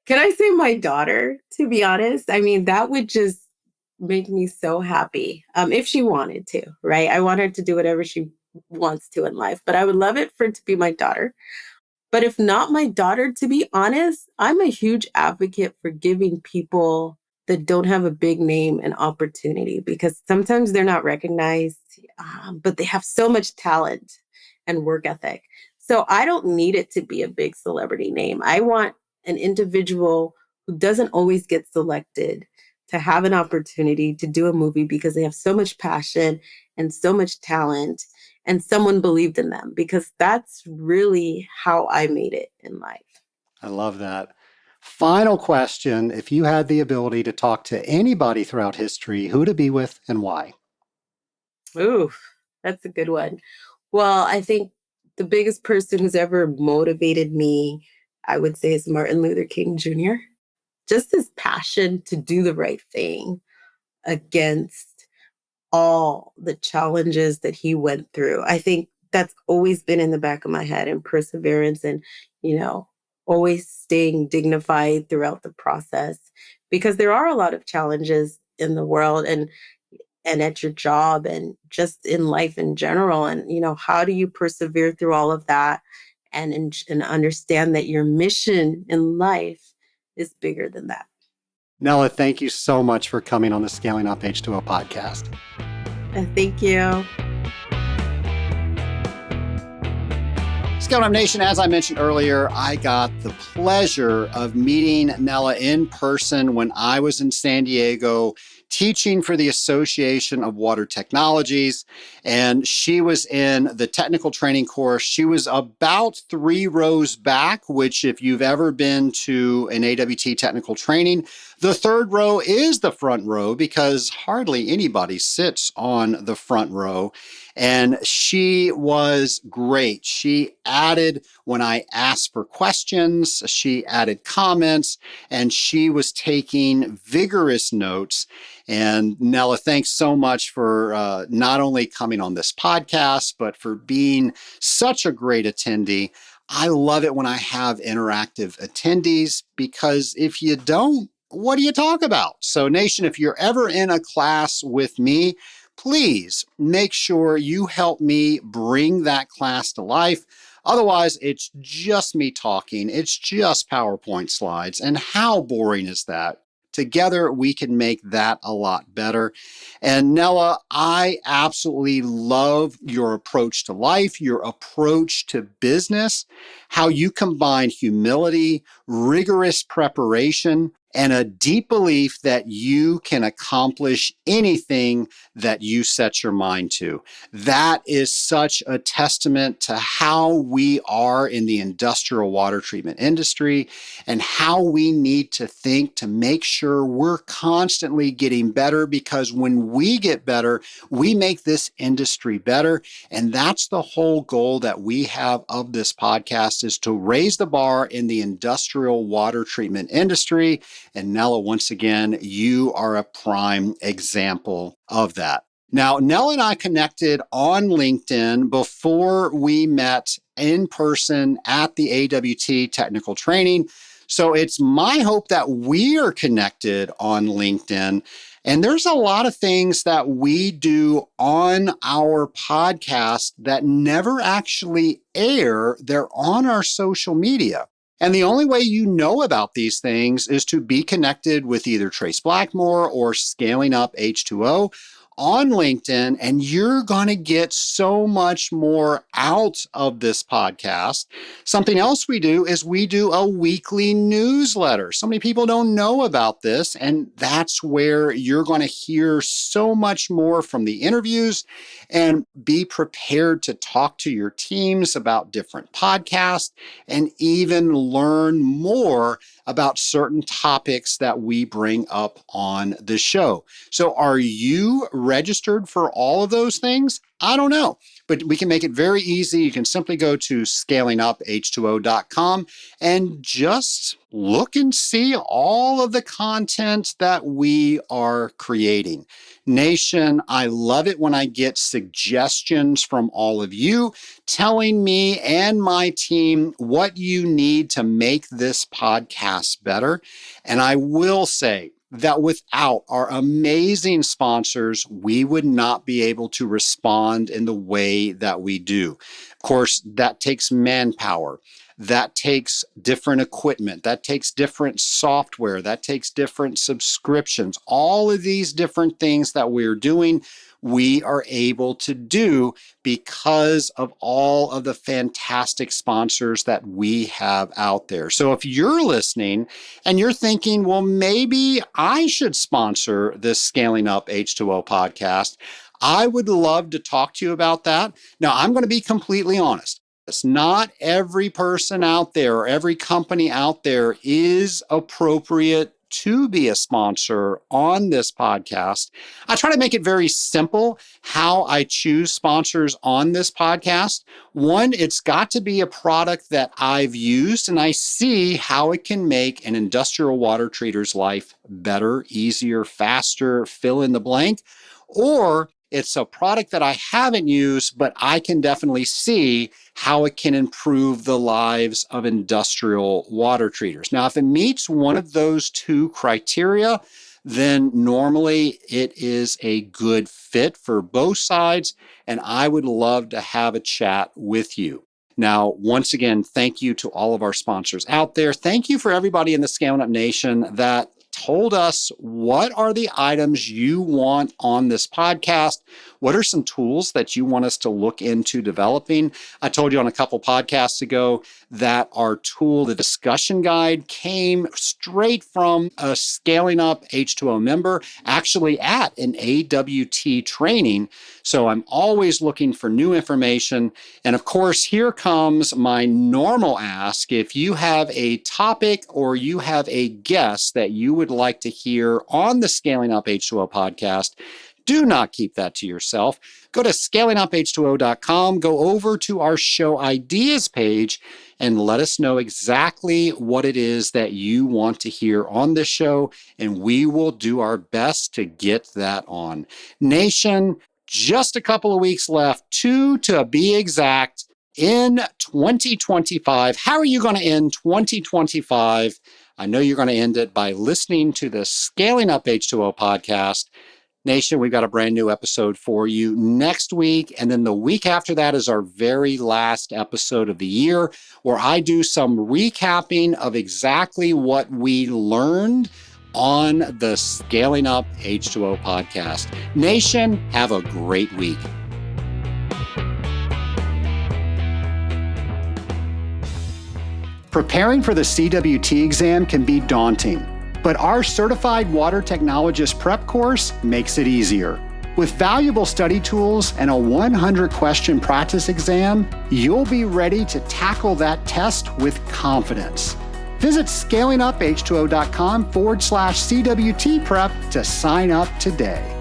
Speaker 3: Can I say my daughter, to be honest? I mean, that would just make me so happy if she wanted to, right? I want her to do whatever she wants to in life, but I would love it for it to be my daughter. But if not my daughter, to be honest, I'm a huge advocate for giving people that don't have a big name an opportunity because sometimes they're not recognized, but they have so much talent and work ethic. So I don't need it to be a big celebrity name. I want an individual who doesn't always get selected to have an opportunity to do a movie because they have so much passion and so much talent and someone believed in them, because that's really how I made it in life.
Speaker 1: I love that. Final question. If you had the ability to talk to anybody throughout history, who to be with and why?
Speaker 3: Ooh, that's a good one. Well, I think the biggest person who's ever motivated me, I would say, is Martin Luther King Jr. Just his passion to do the right thing against all the challenges that he went through. I think that's always been in the back of my head, and perseverance and, always staying dignified throughout the process, because there are a lot of challenges in the world and at your job and just in life in general. And, how do you persevere through all of that and understand that your mission in life is bigger than that?
Speaker 1: Nella, thank you so much for coming on the Scaling Up H2O podcast.
Speaker 3: And thank you.
Speaker 1: Scaling Up Nation, as I mentioned earlier, I got the pleasure of meeting Nella in person when I was in San Diego teaching for the Association of Water Technologies. And she was in the technical training course. She was about 3 rows back, which if you've ever been to an AWT technical training, the 3rd row is the front row because hardly anybody sits on the front row. And she was great. She added when I asked for questions, she added comments, and she was taking vigorous notes. And Nella, thanks so much for not only coming on this podcast, but for being such a great attendee. I love it when I have interactive attendees because if you don't, what do you talk about? So Nation, if you're ever in a class with me, please make sure you help me bring that class to life. Otherwise, it's just me talking. It's just PowerPoint slides. And how boring is that? Together, we can make that a lot better. And Nella, I absolutely love your approach to life, your approach to business, how you combine humility, rigorous preparation, and a deep belief that you can accomplish anything that you set your mind to. That is such a testament to how we are in the industrial water treatment industry and how we need to think to make sure we're constantly getting better, because when we get better, we make this industry better. And that's the whole goal that we have of this podcast, is to raise the bar in the industrial water treatment industry. And Nella, once again, you are a prime example of that. Now, Nella and I connected on LinkedIn before we met in person at the AWT technical training. So it's my hope that we are connected on LinkedIn. And there's a lot of things that we do on our podcast that never actually air. They're on our social media. And the only way you know about these things is to be connected with either Trace Blackmore or Scaling Up H2O on LinkedIn, and you're going to get so much more out of this podcast. Something else we do is we do a weekly newsletter. So many people don't know about this, and that's where you're going to hear so much more from the interviews and be prepared to talk to your teams about different podcasts and even learn more about certain topics that we bring up on the show. So are you registered for all of those things? I don't know, but we can make it very easy. You can simply go to scalinguph2o.com and just look and see all of the content that we are creating. Nation, I love it when I get suggestions from all of you telling me and my team what you need to make this podcast better. And I will say, that without our amazing sponsors, we would not be able to respond in the way that we do. Of course, that takes manpower. That takes different equipment. That takes different software. That takes different subscriptions. All of these different things that we're doing, we are able to do because of all of the fantastic sponsors that we have out there. So if you're listening and you're thinking, well, maybe I should sponsor this Scaling Up H2O podcast, I would love to talk to you about that. Now, I'm going to be completely honest. It's not every person out there or every company out there is appropriate to be a sponsor on this podcast. I try to make it very simple how I choose sponsors on this podcast. One, it's got to be a product that I've used and I see how it can make an industrial water treater's life better, easier, faster, fill in the blank. Or it's a product that I haven't used, but I can definitely see how it can improve the lives of industrial water treaters. Now, if it meets one of those two criteria, then normally it is a good fit for both sides, and I would love to have a chat with you. Now, once again, thank you to all of our sponsors out there. Thank you for everybody in the Scaling Up Nation that told us what are the items you want on this podcast. What are some tools that you want us to look into developing? I told you on a couple podcasts ago that our tool, the discussion guide, came straight from a Scaling Up H2O member, actually at an AWT training. So I'm always looking for new information. And of course, here comes my normal ask. If you have a topic or you have a guest that you would like to hear on the Scaling Up H2O podcast, do not keep that to yourself. Go to scalinguph2o.com, go over to our show ideas page, and let us know exactly what it is that you want to hear on this show, and we will do our best to get that on. Nation, just a couple of weeks left, 2 to be exact, in 2025. How are you going to end 2025? I know you're going to end it by listening to the Scaling Up H2O podcast. Nation, we've got a brand new episode for you next week. And then the week after that is our very last episode of the year, where I do some recapping of exactly what we learned on the Scaling Up H2O podcast. Nation, have a great week. Preparing for the CWT exam can be daunting, but our Certified Water Technologist Prep course makes it easier. With valuable study tools and a 100-question practice exam, you'll be ready to tackle that test with confidence. Visit scalinguph2o.com/CWT prep to sign up today.